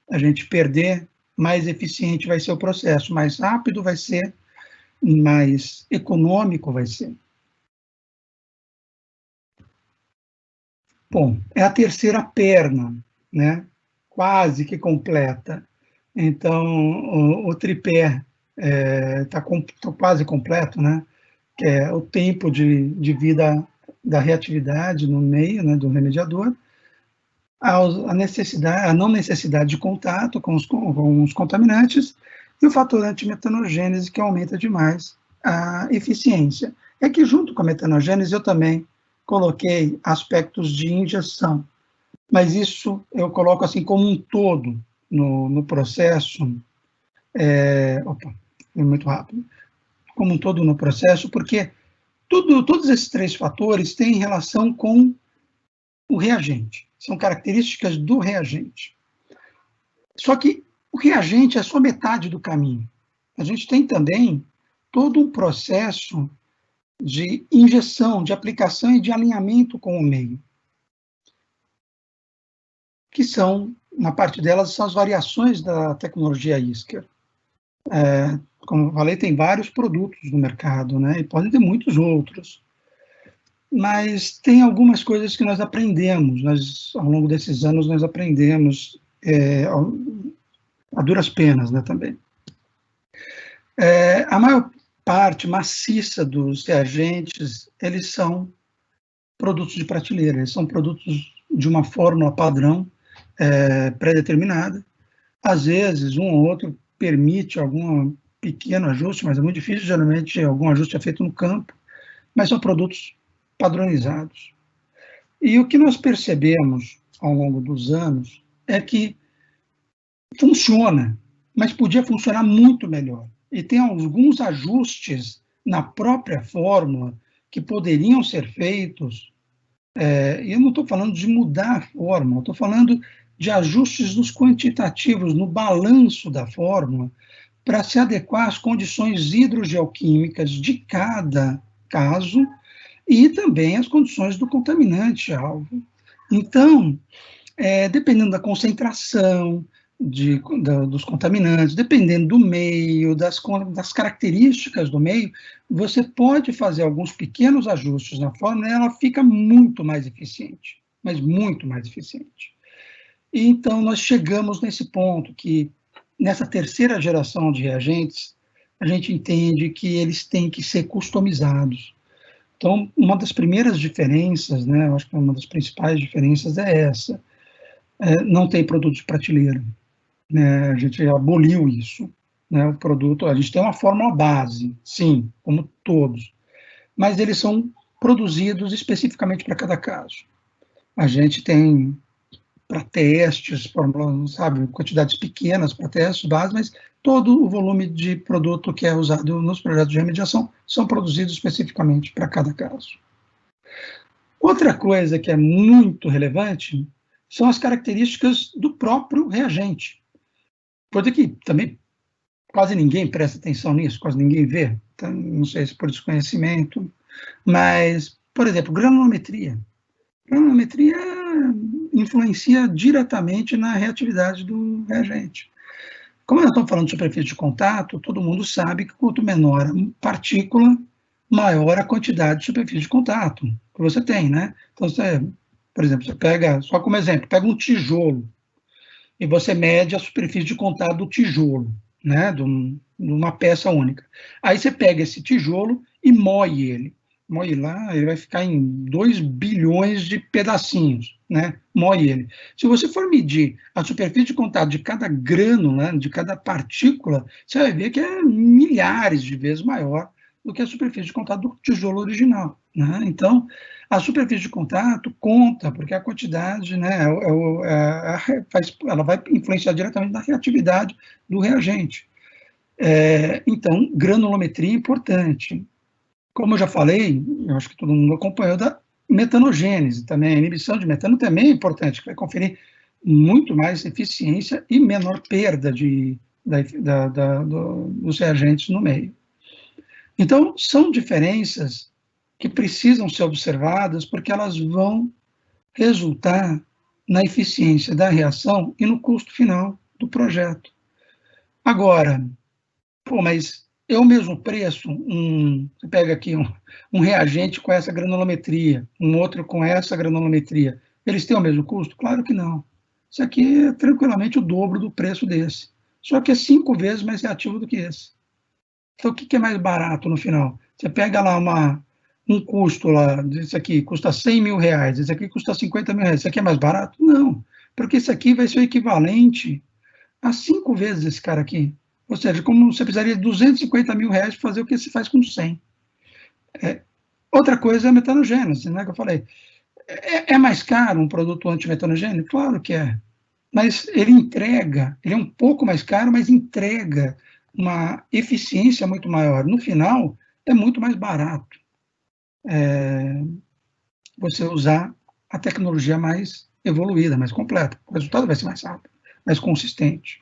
a gente perder, mais eficiente vai ser o processo, mais rápido vai ser, mais econômico vai ser. Bom, é a terceira perna, né? Quase que completa. Então, o tripé está quase completo, né? Que é o tempo de vida da reatividade no meio, né, do remediador, a não necessidade de contato com os contaminantes e o fator antimetanogênese, que aumenta demais a eficiência. É que junto com a metanogênese eu também coloquei aspectos de injeção, mas isso eu coloco assim como um todo no processo, foi muito rápido, como um todo no processo, porque todos esses três fatores têm relação com o reagente, são características do reagente. Só que o reagente é só metade do caminho. A gente tem também todo um processo de injeção, de aplicação e de alinhamento com o meio, que são, uma parte delas são as variações da tecnologia ISCAR. Como eu falei, tem vários produtos no mercado, né, e podem ter muitos outros. Mas tem algumas coisas que nós aprendemos, ao longo desses anos, nós aprendemos a duras penas, né, também. A maior parte maciça dos reagentes, eles são produtos de prateleira, eles são produtos de uma fórmula padrão pré-determinada. Às vezes, um ou outro permite algum pequeno ajuste, mas é muito difícil, geralmente algum ajuste é feito no campo, mas são produtos padronizados. E o que nós percebemos ao longo dos anos é que funciona, mas podia funcionar muito melhor. E tem alguns ajustes na própria fórmula que poderiam ser feitos. E eu não estou falando de mudar a fórmula, estou falando de ajustes nos quantitativos, no balanço da fórmula, para se adequar às condições hidrogeoquímicas de cada caso e também às condições do contaminante-alvo. Então, dependendo da concentração dos contaminantes, dependendo do meio, das características do meio, você pode fazer alguns pequenos ajustes na fórmula e ela fica muito mais eficiente, mas muito mais eficiente. E então, nós chegamos nesse ponto que, nessa terceira geração de reagentes, a gente entende que eles têm que ser customizados. Então, uma das primeiras diferenças, né, eu acho que uma das principais diferenças é essa. Não tem produto de prateleira. Né, a gente aboliu isso. Né, o produto, a gente tem uma fórmula base, sim, como todos, mas eles são produzidos especificamente para cada caso. A gente tem para testes, sabe, quantidades pequenas para testes básicos, mas todo o volume de produto que é usado nos projetos de remediação são produzidos especificamente para cada caso. Outra coisa que é muito relevante são as características do próprio reagente. Coisa que também quase ninguém presta atenção nisso, quase ninguém vê, então, não sei se por desconhecimento, mas, por exemplo, granulometria. Granulometria influencia diretamente na reatividade do reagente. Como nós estamos falando de superfície de contato, todo mundo sabe que quanto menor a partícula, maior a quantidade de superfície de contato que você tem, né? Então, por exemplo, você pega, só como exemplo, pega um tijolo e você mede a superfície de contato do tijolo, né? De uma peça única. Aí você pega esse tijolo e moe ele. Moe lá, ele vai ficar em 2 bilhões de pedacinhos. né, moe ele. Se você for medir a superfície de contato de cada grânula, de cada partícula, você vai ver que é milhares de vezes maior do que a superfície de contato do tijolo original, né? Então, a superfície de contato conta, porque a quantidade, né, ela vai influenciar diretamente na reatividade do reagente. Então, granulometria é importante. Como eu já falei, eu acho que todo mundo acompanhou, da metanogênese também. A inibição de metano também é importante, que vai conferir muito mais eficiência e menor perda dos reagentes no meio. Então, são diferenças que precisam ser observadas, porque elas vão resultar na eficiência da reação e no custo final do projeto. Agora, mas é o mesmo preço, você pega aqui um reagente com essa granulometria, um outro com essa granulometria, eles têm o mesmo custo? Claro que não. Isso aqui é tranquilamente o dobro do preço desse, só que é 5 vezes mais reativo do que esse. Então, o que é mais barato no final? Você pega lá um custo lá, esse aqui custa 100 mil reais, esse aqui custa 50 mil reais, esse aqui é mais barato? Não, porque esse aqui vai ser o equivalente a 5 vezes esse cara aqui. Ou seja, como você precisaria de 250 mil reais para fazer o que se faz com 100. Outra coisa é a metanogênese, né, que eu falei. É mais caro um produto antimetanogênico? Claro que é. Mas ele é um pouco mais caro, mas entrega uma eficiência muito maior. No final, é muito mais barato você usar a tecnologia mais evoluída, mais completa. O resultado vai ser mais rápido, mais consistente.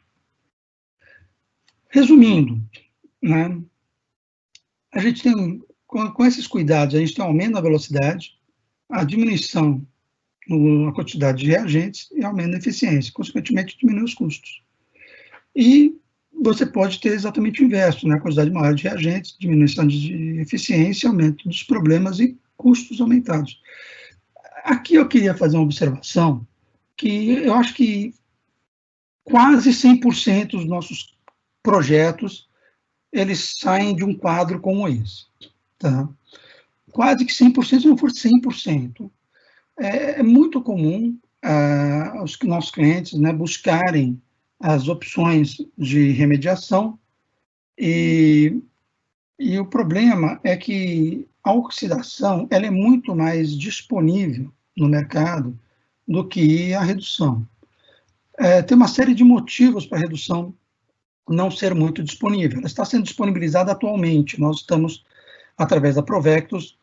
Resumindo, né, a gente tem, com esses cuidados, a gente tem um aumento na velocidade, a diminuição na quantidade de reagentes e aumento na eficiência, consequentemente diminui os custos. E você pode ter exatamente o inverso, né? A quantidade maior de reagentes, diminuição de eficiência, aumento dos problemas e custos aumentados. Aqui eu queria fazer uma observação que eu acho que quase 100% dos nossos projetos eles saem de um quadro como esse. Tá? Quase que 100%, se não for 100%. É muito comum os nossos clientes, né, buscarem as opções de remediação e o problema é que a oxidação ela é muito mais disponível no mercado do que a redução. Tem uma série de motivos para a redução não ser muito disponível. Ela está sendo disponibilizada atualmente. Nós estamos, através da Provectus,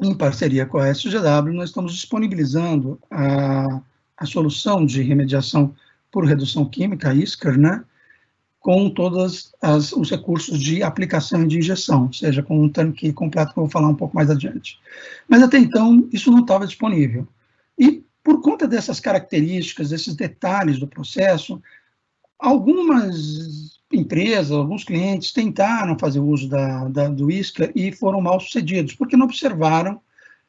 em parceria com a SGW, nós estamos disponibilizando a solução de remediação por redução química, a ISCAR, né, com todos os recursos de aplicação e de injeção, ou seja, com um tanque completo que eu vou falar um pouco mais adiante. Mas até então, isso não estava disponível. E por conta dessas características, desses detalhes do processo, algumas empresas, alguns clientes tentaram fazer uso do ISCAR e foram mal sucedidos, porque não observaram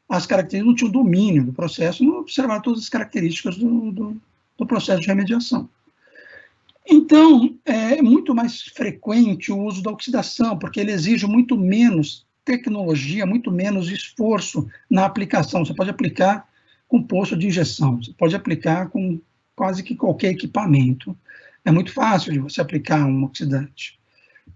as características, não tinham domínio do processo, não observaram todas as características do processo de remediação. Então, é muito mais frequente o uso da oxidação, porque ele exige muito menos tecnologia, muito menos esforço na aplicação. Você pode aplicar com poço de injeção, você pode aplicar com quase que qualquer equipamento. É muito fácil de você aplicar um oxidante.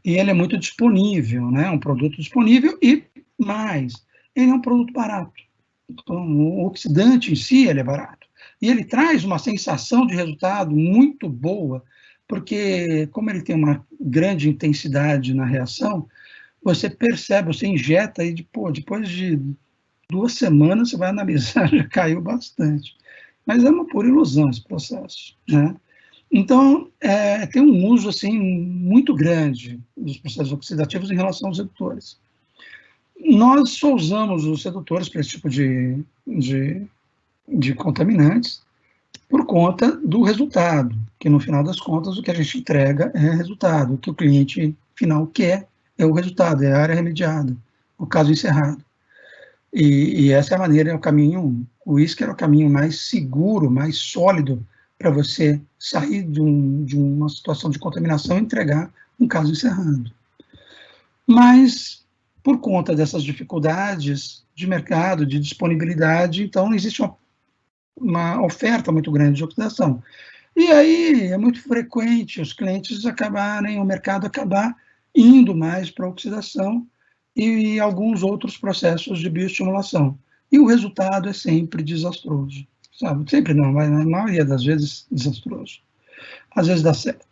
E ele é muito disponível, né? Um produto disponível e mais, ele é um produto barato. Então, o oxidante em si, ele é barato. E ele traz uma sensação de resultado muito boa, porque como ele tem uma grande intensidade na reação, você percebe, você injeta e depois de 2 semanas você vai analisar, já caiu bastante. Mas é uma pura ilusão esse processo, né? Então, tem um uso assim, muito grande dos processos oxidativos em relação aos redutores. Nós só usamos os redutores para esse tipo de contaminantes por conta do resultado, que no final das contas o que a gente entrega é resultado, o que o cliente final quer é o resultado, é a área remediada, o caso encerrado. E essa é a maneira, é o caminho, o ISCAR é o caminho mais seguro, mais sólido para você sair de uma situação de contaminação e entregar um caso encerrado. Mas, por conta dessas dificuldades de mercado, de disponibilidade, então existe uma oferta muito grande de oxidação. E aí é muito frequente os clientes acabarem, o mercado acabar indo mais para a oxidação e alguns outros processos de bioestimulação. E o resultado é sempre desastroso, sabe? Sempre não, mas na maioria das vezes desastroso. Às vezes dá certo.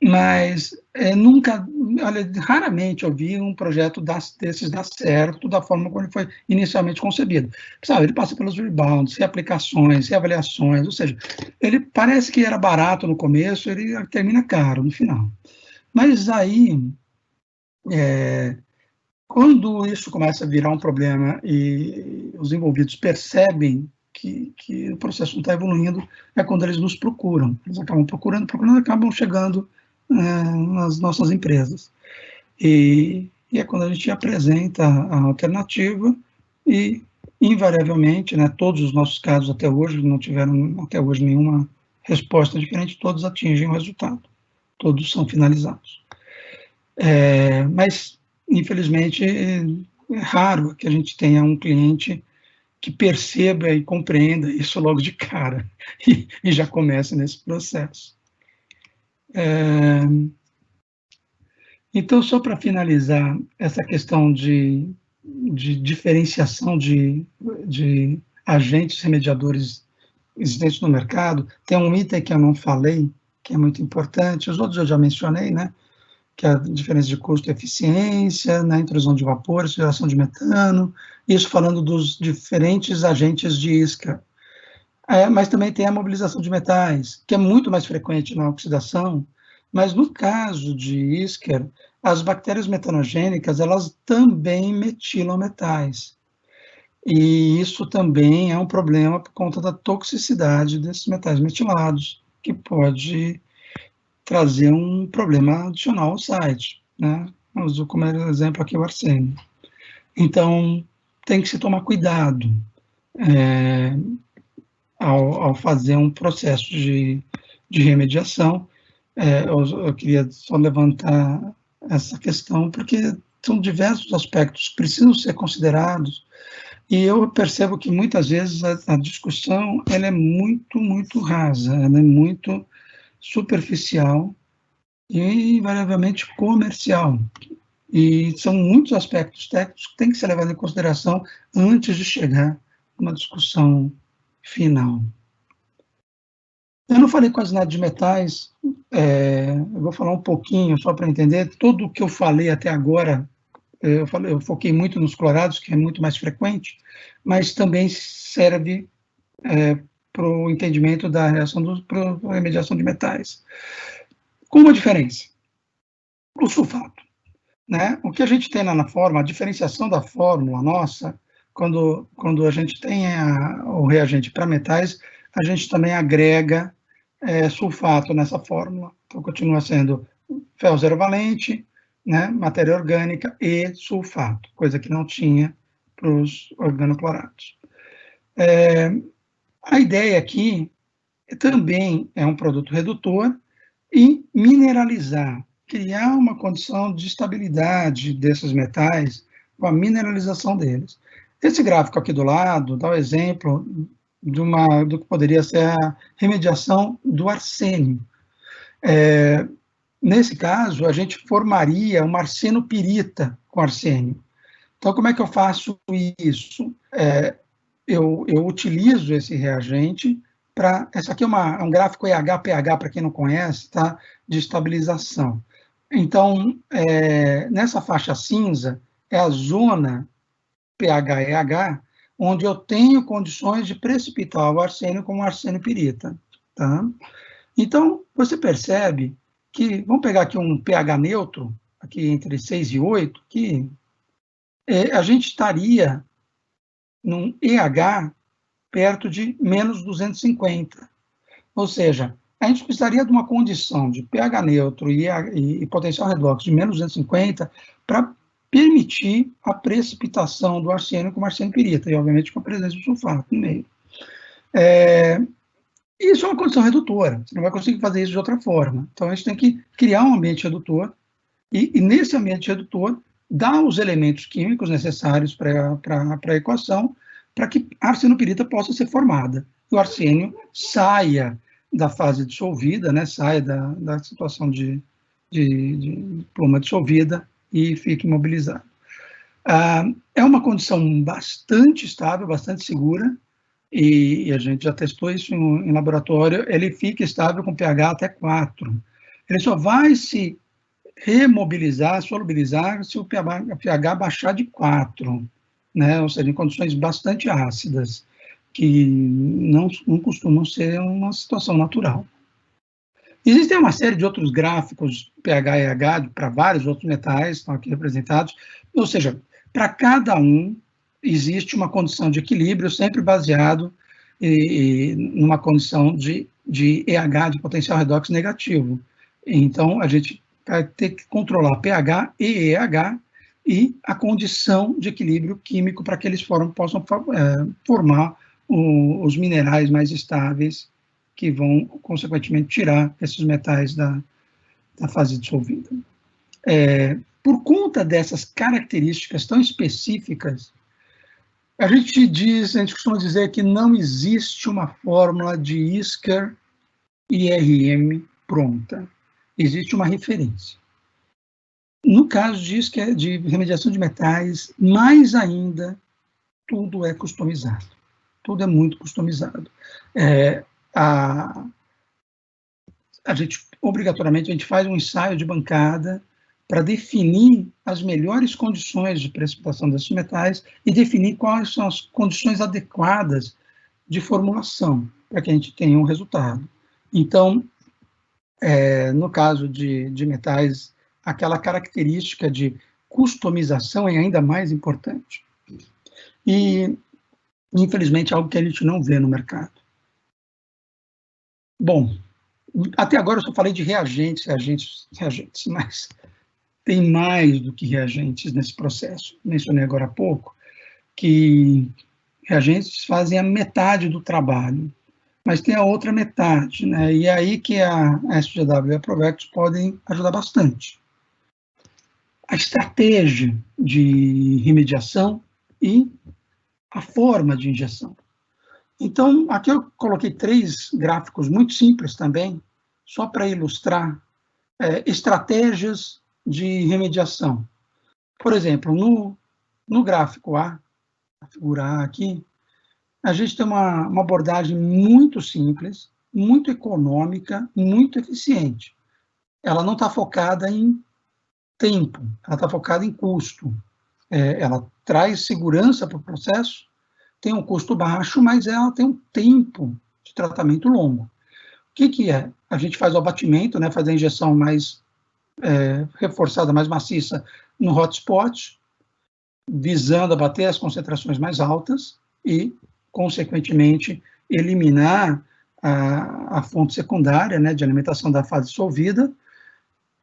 Mas nunca, olha, raramente eu vi um projeto desses dar certo da forma como ele foi inicialmente concebido. Sabe, ele passa pelos rebounds, reaplicações, reavaliações, ou seja, ele parece que era barato no começo, ele termina caro no final. Mas aí, quando isso começa a virar um problema e os envolvidos percebem que o processo não está evoluindo, é quando eles nos procuram. Eles acabam procurando, acabam chegando nas nossas empresas. E é quando a gente apresenta a alternativa e, invariavelmente, né, todos os nossos casos até hoje não tiveram até hoje nenhuma resposta diferente, todos atingem o resultado, todos são finalizados. Mas, infelizmente, é raro que a gente tenha um cliente que perceba e compreenda isso logo de cara e já comece nesse processo. Então, só para finalizar, essa questão de diferenciação de agentes remediadores existentes no mercado, tem um item que eu não falei, que é muito importante, os outros eu já mencionei, né? Que é a diferença de custo e eficiência, na intrusão de vapores, geração de metano, isso falando dos diferentes agentes de isca. Mas também tem a mobilização de metais, que é muito mais frequente na oxidação, mas no caso de Isker, as bactérias metanogênicas, elas também metilam metais. E isso também é um problema por conta da toxicidade desses metais metilados, que pode trazer um problema adicional ao site, né? Eu uso como exemplo aqui o arsênio. Então, tem que se tomar cuidado ao fazer um processo de remediação. Eu queria só levantar essa questão, porque são diversos aspectos que precisam ser considerados, e eu percebo que muitas vezes a discussão ela é muito, muito rasa, ela é muito superficial e invariavelmente comercial. E são muitos aspectos técnicos que têm que ser levados em consideração antes de chegar a uma discussão final. Eu não falei quase nada de metais, eu vou falar um pouquinho só para entender. Tudo o que eu falei até agora, eu foquei muito nos clorados, que é muito mais frequente, mas também serve para o entendimento da reação para a remediação de metais. Com uma diferença, o sulfato. Né? O que a gente tem lá na fórmula, a diferenciação da fórmula nossa, quando a gente tem o reagente para metais, a gente também agrega sulfato nessa fórmula. Então, continua sendo fel zero valente, né, matéria orgânica e sulfato, coisa que não tinha para os organoclorados. A ideia aqui também é um produto redutor e mineralizar, criar uma condição de estabilidade desses metais com a mineralização deles. Esse gráfico aqui do lado dá o exemplo do que poderia ser a remediação do arsênio. Nesse caso, a gente formaria uma arsenopirita com arsênio. Então, como é que eu faço isso? Eu utilizo esse reagente para... Esse aqui é um gráfico EH-pH, para quem não conhece, tá? De estabilização. Então, nessa faixa cinza, é a zona pH-EH, onde eu tenho condições de precipitar o arsênio como arsenopirita. Tá? Então, você percebe que, vamos pegar aqui um pH neutro, aqui entre 6 e 8, que a gente estaria num EH perto de menos 250. Ou seja, a gente precisaria de uma condição de pH neutro e potencial redox de menos 250 para permitir a precipitação do arsênio como arsenopirita, e obviamente com a presença do sulfato no meio. Isso é uma condição redutora, você não vai conseguir fazer isso de outra forma. Então, a gente tem que criar um ambiente redutor, e nesse ambiente redutor, dar os elementos químicos necessários para a equação, para que a arsenopirita possa ser formada. e o arsênio saia da fase dissolvida, né, saia da situação de pluma dissolvida e fique imobilizado. É uma condição bastante estável, bastante segura, e a gente já testou isso em laboratório. Ele fica estável com pH até 4. Ele só vai se remobilizar, solubilizar, se o pH baixar de 4, né? Ou seja, em condições bastante ácidas, que não costumam ser uma situação natural. Existem uma série de outros gráficos pH e H para vários outros metais, estão aqui representados, ou seja, para cada um existe uma condição de equilíbrio sempre baseado numa condição de EH, de potencial redox negativo. Então, a gente vai ter que controlar pH e EH e a condição de equilíbrio químico para que eles possam formar os minerais mais estáveis que vão, consequentemente, tirar esses metais da fase dissolvida. Por conta dessas características tão específicas, a gente costuma dizer que não existe uma fórmula de ISCAR-IRM pronta. Existe uma referência. No caso de remediação de metais, mais ainda, tudo é customizado. Tudo é muito customizado. Obrigatoriamente, a gente faz um ensaio de bancada para definir as melhores condições de precipitação desses metais e definir quais são as condições adequadas de formulação para que a gente tenha um resultado. Então, no caso de metais, aquela característica de customização é ainda mais importante. E, infelizmente, é algo que a gente não vê no mercado. Bom, até agora eu só falei de reagentes, mas tem mais do que reagentes nesse processo. Mencionei agora há pouco que reagentes fazem a metade do trabalho, mas tem a outra metade, né? E é aí que a SGW e a Provectus podem ajudar bastante. A estratégia de remediação e a forma de injeção. Então, aqui eu coloquei 3 gráficos muito simples também, só para ilustrar estratégias de remediação. Por exemplo, no gráfico A, a figura A aqui, a gente tem uma abordagem muito simples, muito econômica, muito eficiente. Ela não está focada em tempo, ela está focada em custo. Ela traz segurança para o processo, tem um custo baixo, mas ela tem um tempo de tratamento longo. O que é? A gente faz o abatimento, né, faz a injeção mais reforçada, mais maciça no hotspot, visando abater as concentrações mais altas e, consequentemente, eliminar a fonte secundária, né, de alimentação da fase dissolvida,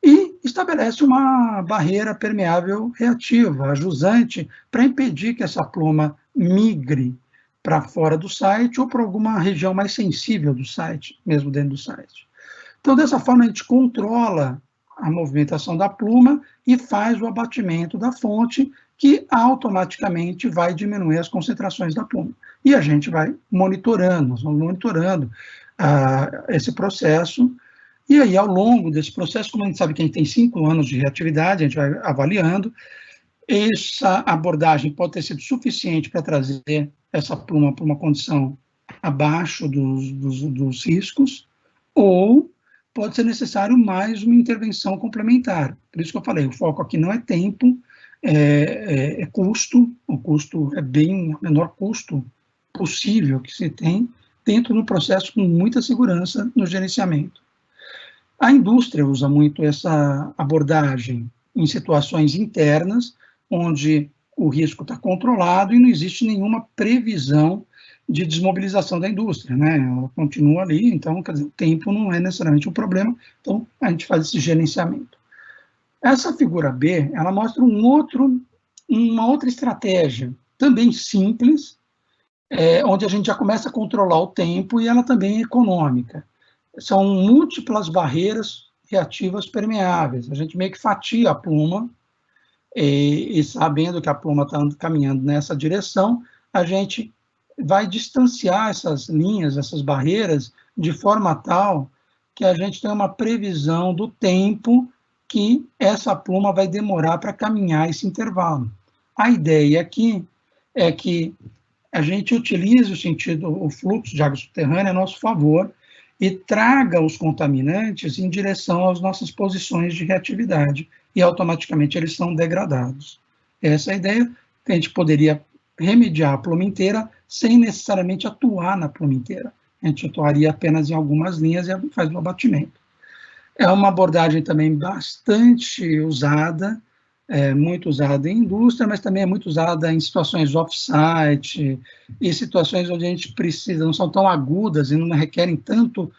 e estabelece uma barreira permeável reativa, a jusante, para impedir que essa pluma migre para fora do site ou para alguma região mais sensível do site, mesmo dentro do site. Então, dessa forma, a gente controla a movimentação da pluma e faz o abatimento da fonte, que automaticamente vai diminuir as concentrações da pluma. E a gente vai monitorando, nós vamos monitorando esse processo. E aí, ao longo desse processo, como a gente sabe que a gente tem 5 anos de reatividade, a gente vai avaliando, essa abordagem pode ter sido suficiente para trazer essa pluma para uma condição abaixo dos riscos, ou pode ser necessário mais uma intervenção complementar. Por isso que eu falei, o foco aqui não é tempo, é custo, o custo é bem o menor custo possível que se tem dentro do processo com muita segurança no gerenciamento. A indústria usa muito essa abordagem em situações internas, onde o risco está controlado e não existe nenhuma previsão de desmobilização da indústria, né? Ela continua ali, então, quer dizer, o tempo não é necessariamente um problema, então a gente faz esse gerenciamento. Essa figura B, ela mostra uma outra estratégia, também simples, onde a gente já começa a controlar o tempo e ela também é econômica. São múltiplas barreiras reativas permeáveis. A gente meio que fatia a pluma e sabendo que a pluma está caminhando nessa direção, a gente vai distanciar essas linhas, essas barreiras, de forma tal que a gente tem uma previsão do tempo que essa pluma vai demorar para caminhar esse intervalo. A ideia aqui é que a gente utilize o fluxo de água subterrânea a nosso favor e traga os contaminantes em direção às nossas posições de reatividade, e automaticamente eles são degradados. Essa é a ideia, que a gente poderia remediar a pluma inteira sem necessariamente atuar na pluma inteira. A gente atuaria apenas em algumas linhas e faz o abatimento. É uma abordagem também bastante usada, muito usada em indústria, mas também é muito usada em situações off-site e situações onde a gente precisa, não são tão agudas e não requerem tanto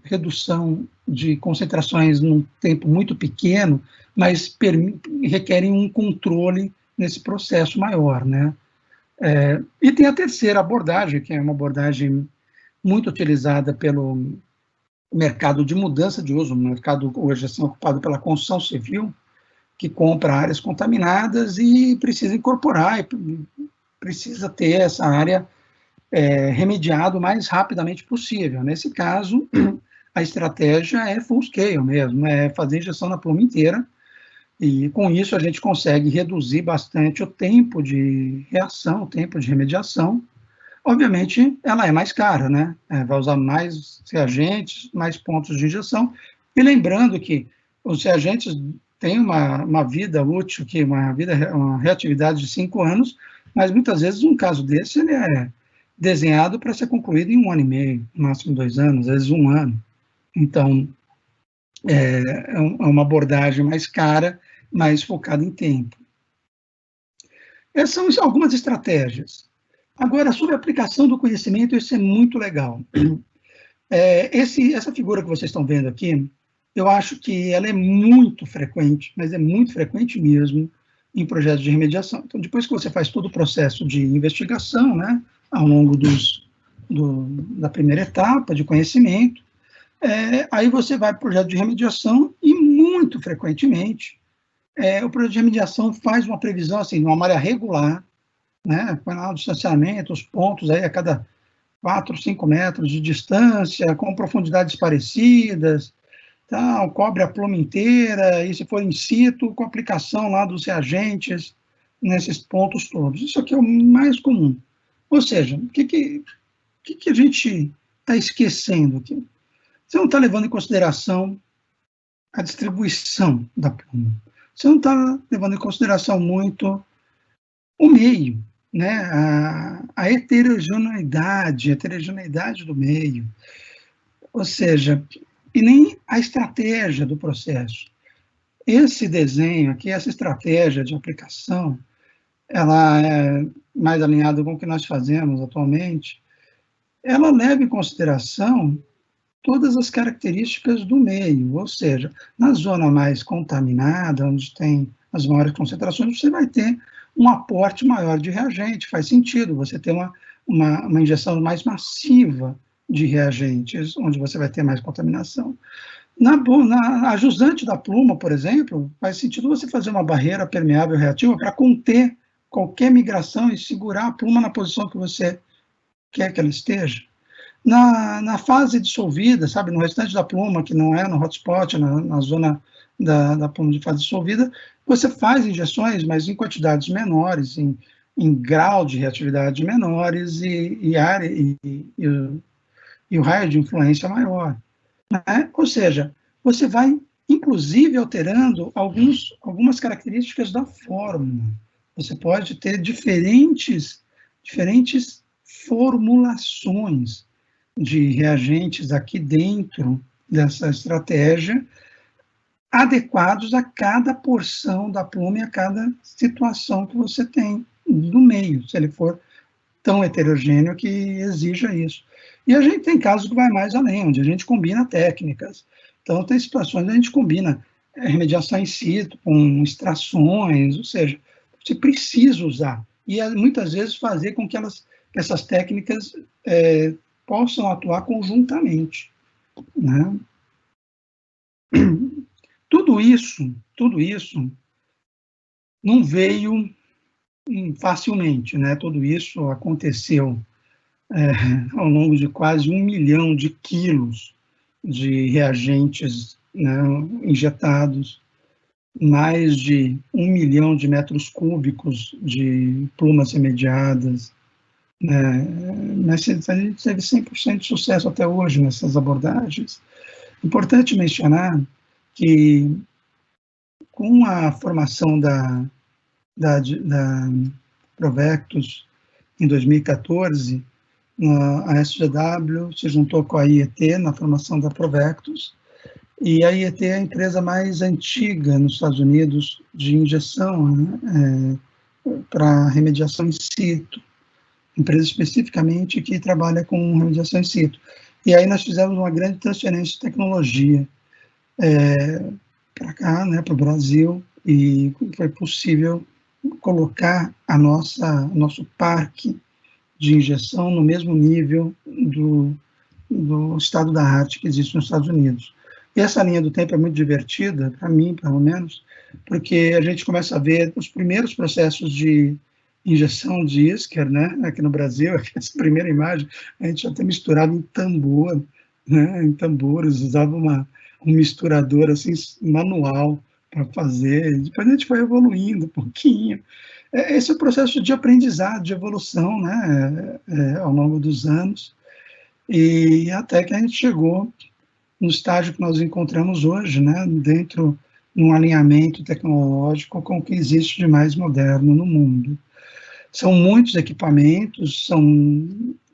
redução de concentrações num tempo muito pequeno, mas requerem um controle nesse processo maior, né? E tem a terceira abordagem, que é uma abordagem muito utilizada pelo mercado de mudança de uso, o mercado hoje é ocupado pela construção civil, que compra áreas contaminadas e precisa incorporar, e precisa ter essa área remediada o mais rapidamente possível. Nesse caso, a estratégia é full scale mesmo, é fazer injeção na pluma inteira, e com isso a gente consegue reduzir bastante o tempo de reação, o tempo de remediação. Obviamente, ela é mais cara, né? Vai usar mais reagentes, mais pontos de injeção. E lembrando que os reagentes têm uma vida útil, uma reatividade de 5 anos, mas muitas vezes um caso desse ele é desenhado para ser concluído em 1 ano e meio, no máximo 2 anos, às vezes 1 ano. Então, é uma abordagem mais cara, mais focada em tempo. Essas são algumas estratégias. Agora, sobre a aplicação do conhecimento, isso é muito legal. Essa figura que vocês estão vendo aqui, eu acho que ela é muito frequente, mas é muito frequente mesmo, em projetos de remediação. Então, depois que você faz todo o processo de investigação, né, ao longo da primeira etapa de conhecimento, aí você vai para o projeto de remediação e, muito frequentemente, o projeto de remediação faz uma previsão, assim, de uma malha regular, né, põe lá o distanciamento, os pontos aí a cada 4, 5 metros de distância, com profundidades parecidas, tal, cobre a pluma inteira, e se for in situ, com aplicação lá dos reagentes nesses pontos todos. Isso aqui é o mais comum. Ou seja, o que a gente está esquecendo aqui? Você não está levando em consideração a distribuição da pluma. Você não está levando em consideração muito o meio, né? A heterogeneidade do meio. Ou seja, e nem a estratégia do processo. Esse desenho aqui, essa estratégia de aplicação, ela é mais alinhada com o que nós fazemos atualmente, ela leva em consideração todas as características do meio, ou seja, na zona mais contaminada, onde tem as maiores concentrações, você vai ter um aporte maior de reagente, faz sentido você ter uma injeção mais massiva de reagentes, onde você vai ter mais contaminação. Na jusante da pluma, por exemplo, faz sentido você fazer uma barreira permeável reativa para conter qualquer migração e segurar a pluma na posição que você quer que ela esteja. Na fase dissolvida, sabe, no restante da pluma, que não é no hotspot, na zona da pluma de fase dissolvida, você faz injeções, mas em quantidades menores, em grau de reatividade menores e o raio de influência maior. Né? Ou seja, você vai, inclusive, alterando algumas características da fórmula. Você pode ter diferentes formulações de reagentes aqui dentro dessa estratégia, adequados a cada porção da pluma e a cada situação que você tem no meio, se ele for tão heterogêneo que exija isso. E a gente tem casos que vai mais além, onde a gente combina técnicas. Então, tem situações onde a gente combina remediação in situ com extrações, ou seja, você precisa usar. E muitas vezes fazer com que essas técnicas possam atuar conjuntamente. Né? Tudo isso não veio facilmente, né? Tudo isso aconteceu ao longo de quase 1 milhão de quilos de reagentes, né, injetados, mais de 1 milhão de metros cúbicos de plumas remediadas, né, mas a gente teve 100% de sucesso até hoje nessas abordagens. Importante mencionar que, com a formação da Provectus em 2014, a SGW se juntou com a IET na formação da Provectus, e a IET é a empresa mais antiga nos Estados Unidos de injeção, né, para remediação in situ, empresa especificamente que trabalha com remediação in situ. E aí nós fizemos uma grande transferência de tecnologia para cá, né, para o Brasil, e foi possível colocar nosso parque de injeção no mesmo nível do estado da arte que existe nos Estados Unidos. E essa linha do tempo é muito divertida, para mim, pelo menos, porque a gente começa a ver os primeiros processos de injeção de Isker, né, aqui no Brasil. Essa primeira imagem, a gente até misturava em tambor, né, em tambores, usava um misturador assim, manual para fazer, depois a gente foi evoluindo um pouquinho. Esse é o processo de aprendizado, de evolução, né, ao longo dos anos, e até que a gente chegou no estágio que nós encontramos hoje, né, dentro de um alinhamento tecnológico com o que existe de mais moderno no mundo. São muitos equipamentos,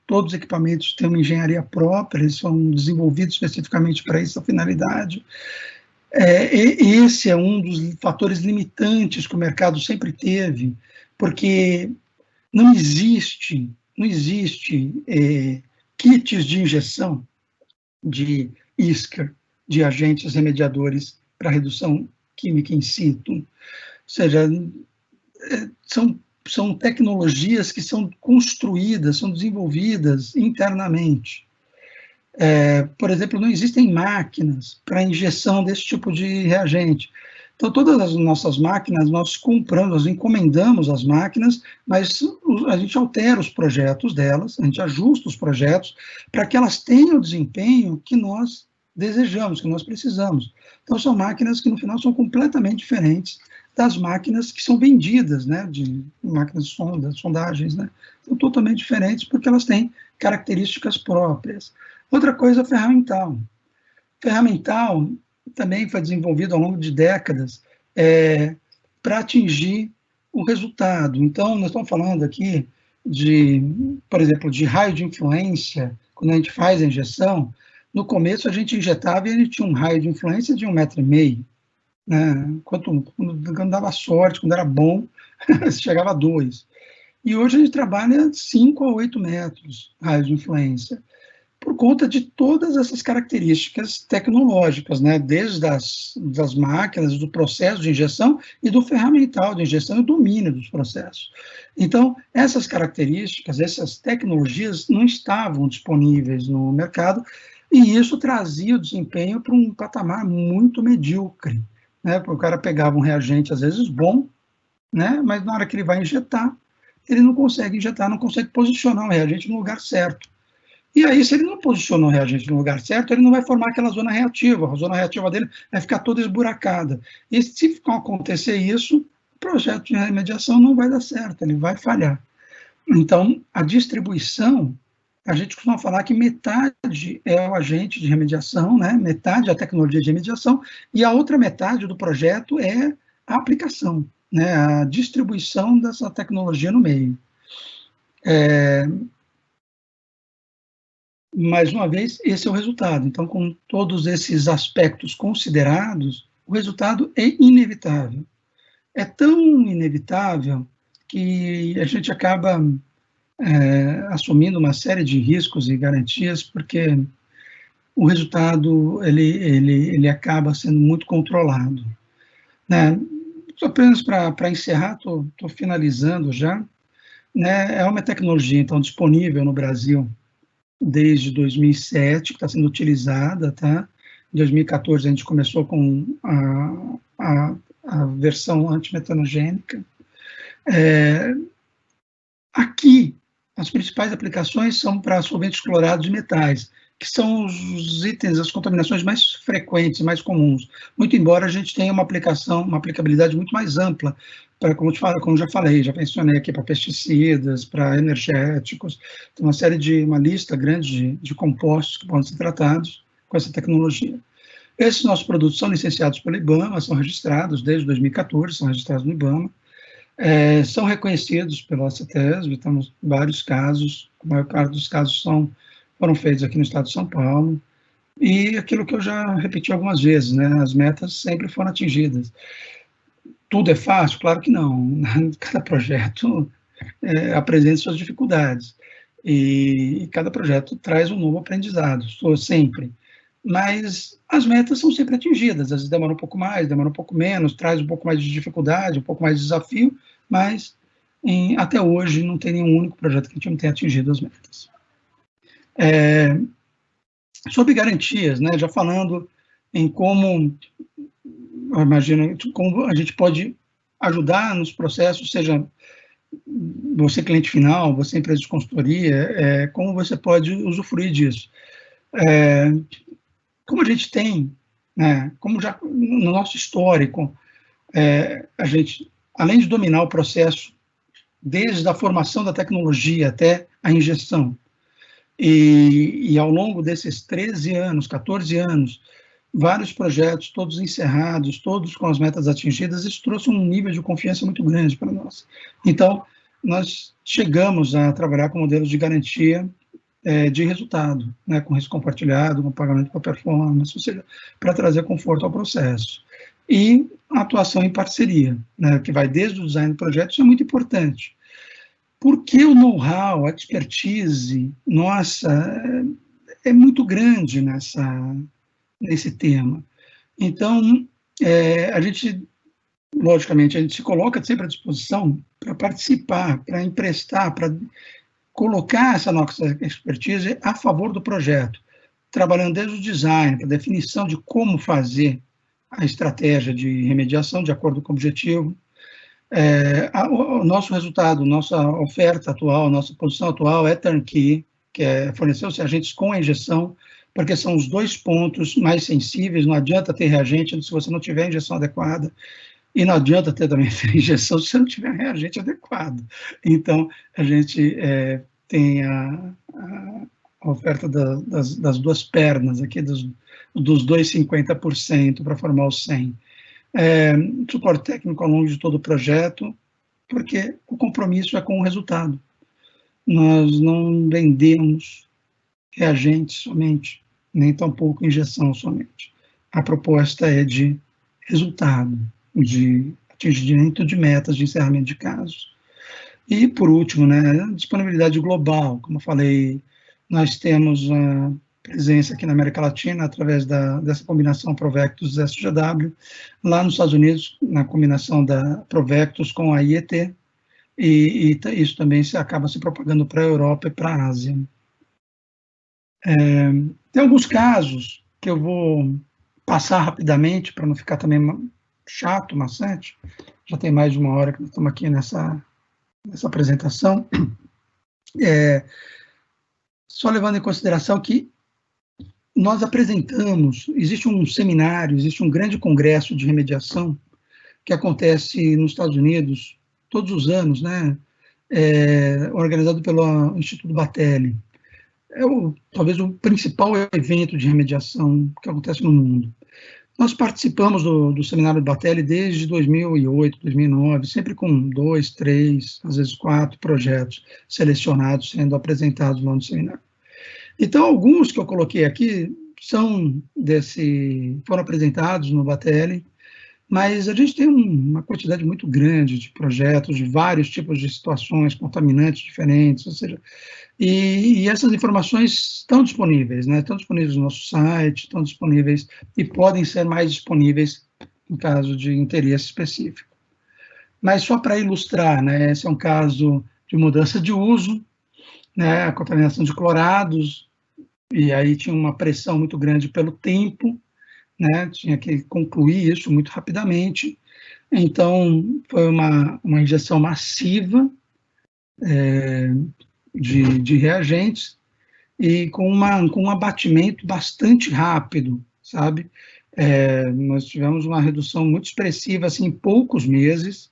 todos os equipamentos têm uma engenharia própria, eles são desenvolvidos especificamente para essa finalidade. Esse é um dos fatores limitantes que o mercado sempre teve, porque não existe kits de injeção de Isker, de agentes remediadores para redução química in situ. Ou seja, são tecnologias que são construídas, são desenvolvidas internamente. Por exemplo, não existem máquinas para injeção desse tipo de reagente. Então, todas as nossas máquinas, nós compramos, nós encomendamos as máquinas, mas a gente altera os projetos delas, a gente ajusta os projetos para que elas tenham o desempenho que nós desejamos, que nós precisamos. Então, são máquinas que, no final, são completamente diferentes das máquinas que são vendidas, né, de máquinas de sondagens, né, são totalmente diferentes porque elas têm características próprias. Outra coisa, ferramental. Ferramental também foi desenvolvido ao longo de décadas para atingir o resultado. Então, nós estamos falando aqui por exemplo, de raio de influência. Quando a gente faz a injeção, no começo a gente injetava e ele tinha um raio de influência de 1,5 m, né? Quando dava sorte, quando era bom, chegava a 2. E hoje a gente trabalha 5 a 8 metros raio de influência, por conta de todas essas características tecnológicas, né? Desde das máquinas, do processo de injeção e do ferramental de injeção e o domínio dos processos. Então, essas características, essas tecnologias não estavam disponíveis no mercado, e isso trazia o desempenho para um patamar muito medíocre, né? Porque o cara pegava um reagente, às vezes, bom, né? Mas na hora que ele vai injetar, ele não consegue injetar, não consegue posicionar o reagente no lugar certo. E aí, se ele não posicionou o reagente no lugar certo, ele não vai formar aquela zona reativa, a zona reativa dele vai ficar toda esburacada. E se acontecer isso, o projeto de remediação não vai dar certo, ele vai falhar. Então, a distribuição, a gente costuma falar que metade é o agente de remediação, né? Metade é a tecnologia de remediação, e a outra metade do projeto é a aplicação, né? A distribuição dessa tecnologia no meio. Mais uma vez, esse é o resultado. Então, com todos esses aspectos considerados, o resultado é inevitável. É tão inevitável que a gente acaba assumindo uma série de riscos e garantias, porque o resultado ele acaba sendo muito controlado, né? Só apenas para encerrar, estou finalizando já, né? É uma tecnologia, então, disponível no Brasil desde 2007, que está sendo utilizada, tá? Em 2014 a gente começou com a versão antimetanogênica, Aqui, as principais aplicações são para solventes clorados e metais, que são os itens, as contaminações mais frequentes, mais comuns. Muito embora a gente tenha uma aplicação, uma aplicabilidade muito mais ampla, para, como já falei, já mencionei aqui, para pesticidas, para energéticos, tem uma lista grande de compostos que podem ser tratados com essa tecnologia. Esses nossos produtos são licenciados pelo IBAMA, são registrados desde 2014, são registrados no IBAMA, são reconhecidos pela CETESB, temos vários casos, a maior parte dos casos foram feitos aqui no estado de São Paulo, e aquilo que eu já repeti algumas vezes, né, as metas sempre foram atingidas. Tudo é fácil? Claro que não. Cada projeto apresenta suas dificuldades, e cada projeto traz um novo aprendizado, sempre. Mas as metas são sempre atingidas, às vezes demora um pouco mais, demora um pouco menos, traz um pouco mais de dificuldade, um pouco mais de desafio, mas até hoje não tem nenhum único projeto que a gente não tenha atingido as metas. Sobre garantias, né, já falando em como, imagino, como a gente pode ajudar nos processos, seja você cliente final, você empresa de consultoria, como você pode usufruir disso. Como a gente tem, né, como já no nosso histórico, a gente, além de dominar o processo, desde a formação da tecnologia até a injeção, e ao longo desses 13 anos, 14 anos, vários projetos, todos encerrados, todos com as metas atingidas, isso trouxe um nível de confiança muito grande para nós. Então, nós chegamos a trabalhar com modelos de garantia de resultado, né, com risco compartilhado, com pagamento por performance, ou seja, para trazer conforto ao processo. E a atuação em parceria, né, que vai desde o design do projeto, isso é muito importante. Porque o know-how, a expertise, nossa, é muito grande nesse tema. Então, a gente, logicamente, a gente se coloca sempre à disposição para participar, para emprestar, para colocar essa nossa expertise a favor do projeto, trabalhando desde o design, para a definição de como fazer a estratégia de remediação de acordo com o objetivo. O nosso resultado, nossa oferta atual, nossa posição atual é turnkey, que é fornecer os reagentes com a injeção, porque são os dois pontos mais sensíveis, não adianta ter reagente se você não tiver a injeção adequada, e não adianta ter também a injeção se você não tiver reagente adequado. Então, a gente tem a oferta das duas pernas aqui, dos 2,50% para formar o 100%. Suporte técnico ao longo de todo o projeto, porque o compromisso é com o resultado. Nós não vendemos reagentes somente, nem tampouco injeção somente. A proposta é de resultado, de atingimento de metas de encerramento de casos. E, por último, né, disponibilidade global. Como eu falei, nós temos a presença aqui na América Latina, através dessa combinação Provectus-SGW, lá nos Estados Unidos, na combinação da Provectus com a IET, e isso também acaba se propagando para a Europa e para a Ásia. Tem alguns casos que eu vou passar rapidamente, para não ficar também chato, maçante, já tem mais de uma hora que nós estamos aqui nessa apresentação, só levando em consideração que nós apresentamos, existe um seminário, existe um grande congresso de remediação que acontece nos Estados Unidos todos os anos, né, organizado pelo Instituto Batelli. Talvez o principal evento de remediação que acontece no mundo. Nós participamos do seminário do Batelli desde 2008, 2009, sempre com 2, 3, às vezes 4 projetos selecionados sendo apresentados lá no seminário. Então, alguns que eu coloquei aqui foram apresentados no Batelli, mas a gente tem uma quantidade muito grande de projetos, de vários tipos de situações, contaminantes diferentes, ou seja, e essas informações estão disponíveis, né? Estão disponíveis no nosso site, estão disponíveis e podem ser mais disponíveis em caso de interesse específico. Mas só para ilustrar, né? Esse é um caso de mudança de uso, né? A contaminação de clorados, e aí tinha uma pressão muito grande pelo tempo, né? Tinha que concluir isso muito rapidamente. Então, foi uma injeção massiva de reagentes e com um abatimento bastante rápido, sabe? Nós tivemos uma redução muito expressiva, assim, em poucos meses,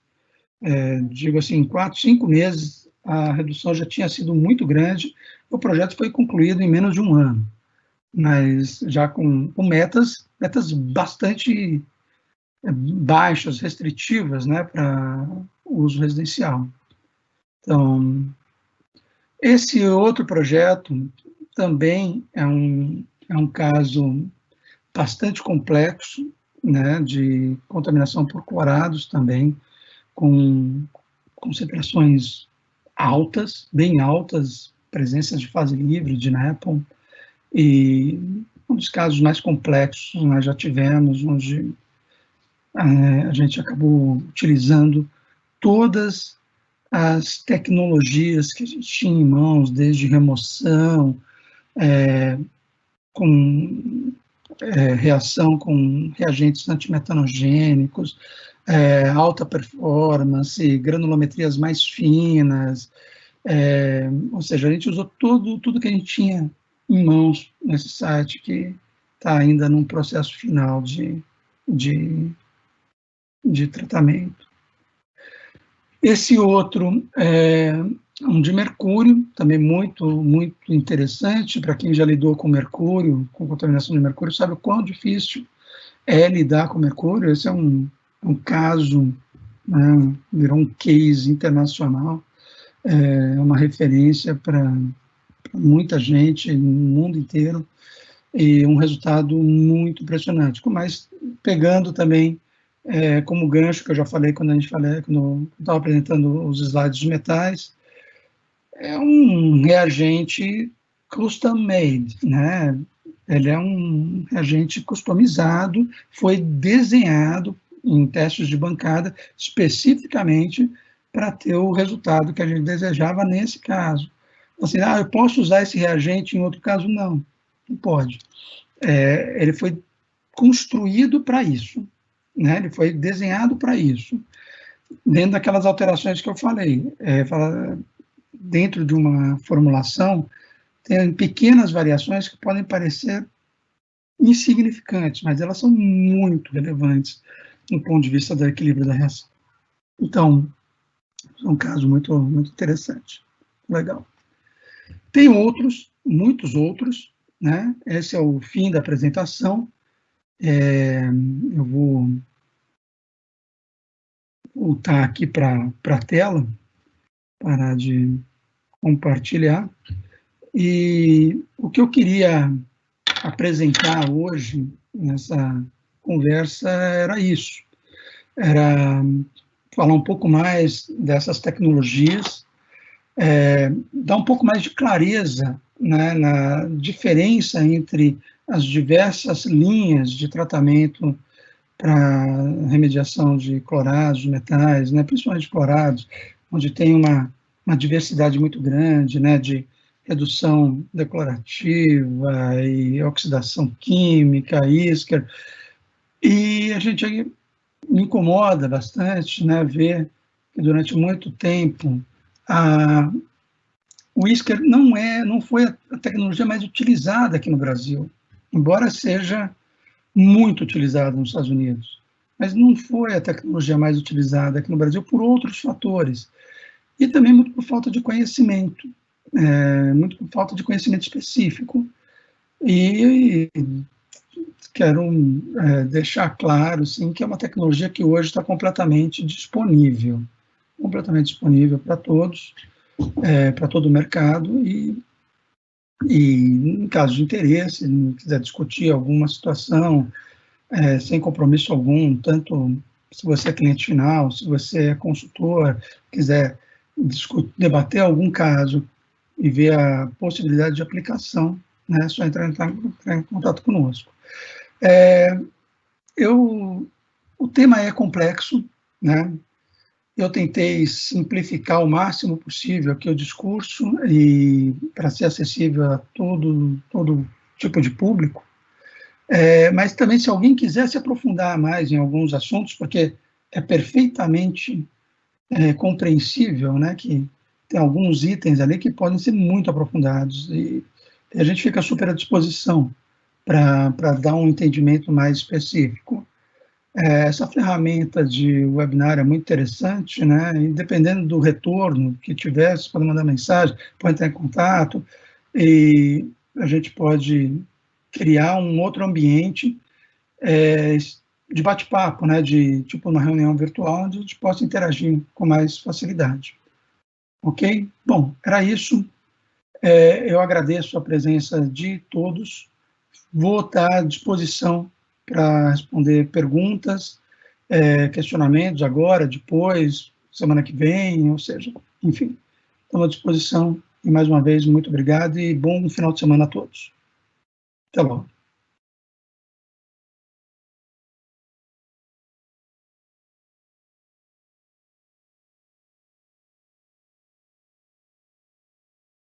digo assim, em 4, 5 meses, a redução já tinha sido muito grande, o projeto foi concluído em menos de um ano, mas já com metas bastante baixas, restritivas, né, para o uso residencial. Então, esse outro projeto também é um caso bastante complexo, né, de contaminação por clorados também, com concentrações altas, bem altas, presença de fase livre de NEPON, e um dos casos mais complexos nós já tivemos, onde a gente acabou utilizando todas as tecnologias que a gente tinha em mãos, desde remoção, com reação com reagentes antimetanogênicos, alta performance, granulometrias mais finas, ou seja, a gente usou tudo que a gente tinha em mãos nesse site, que está ainda num processo final de tratamento. Esse outro é um de mercúrio, também muito interessante, para quem já lidou com mercúrio, com contaminação de mercúrio, sabe o quão difícil é lidar com mercúrio. Esse é um caso, né, virou um case internacional, uma referência para muita gente no mundo inteiro, e um resultado muito impressionante, mas pegando também como gancho, que eu já falei quando eu estava apresentando os slides de metais, é um reagente custom-made, né? Ele é um reagente customizado, foi desenhado em testes de bancada especificamente para ter o resultado que a gente desejava nesse caso. Assim, eu posso usar esse reagente em outro caso? Não, não pode. Ele foi construído para isso, né? Ele foi desenhado para isso, dentro daquelas alterações que eu falei. Dentro de uma formulação, tem pequenas variações que podem parecer insignificantes, mas elas são muito relevantes do ponto de vista do equilíbrio da reação. Então, é um caso muito interessante. Legal. Tem outros, muitos outros, né? Esse é o fim da apresentação. Eu vou voltar aqui para a tela, parar de compartilhar. E o que eu queria apresentar hoje nessa conversa era isso, era falar um pouco mais dessas tecnologias, dar um pouco mais de clareza, né, na diferença entre as diversas linhas de tratamento para remediação de clorados, de metais, né, principalmente clorados, onde tem uma diversidade muito grande, né, de redução declorativa e oxidação química, ISCAR, e a gente me incomoda bastante, né, ver que durante muito tempo o ISCAR não foi a tecnologia mais utilizada aqui no Brasil, embora seja muito utilizado nos Estados Unidos, mas não foi a tecnologia mais utilizada aqui no Brasil por outros fatores, e também muito por falta de conhecimento, muito por falta de conhecimento específico. E quero deixar claro, sim, que é uma tecnologia que hoje está completamente disponível para todos, para todo o mercado, e em caso de interesse, se quiser discutir alguma situação, sem compromisso algum, tanto se você é cliente final, se você é consultor, quiser debater algum caso e ver a possibilidade de aplicação, né, é só entrar em contato conosco. O tema é complexo, né? Eu tentei simplificar o máximo possível aqui o discurso, e para ser acessível a todo tipo de público, mas também, se alguém quiser se aprofundar mais em alguns assuntos, porque é perfeitamente compreensível, né, que tem alguns itens ali que podem ser muito aprofundados, e a gente fica super à disposição para dar um entendimento mais específico. Essa ferramenta de webinar é muito interessante, né, e dependendo do retorno que tiver, você pode mandar mensagem, pode entrar em contato, e a gente pode criar um outro ambiente de bate-papo, né, de tipo uma reunião virtual, onde a gente possa interagir com mais facilidade. Ok? Bom, era isso. Eu agradeço a presença de todos. Vou estar à disposição para responder perguntas, questionamentos agora, depois, semana que vem, ou seja, enfim, estamos à disposição. E mais uma vez, muito obrigado e bom final de semana a todos. Até logo.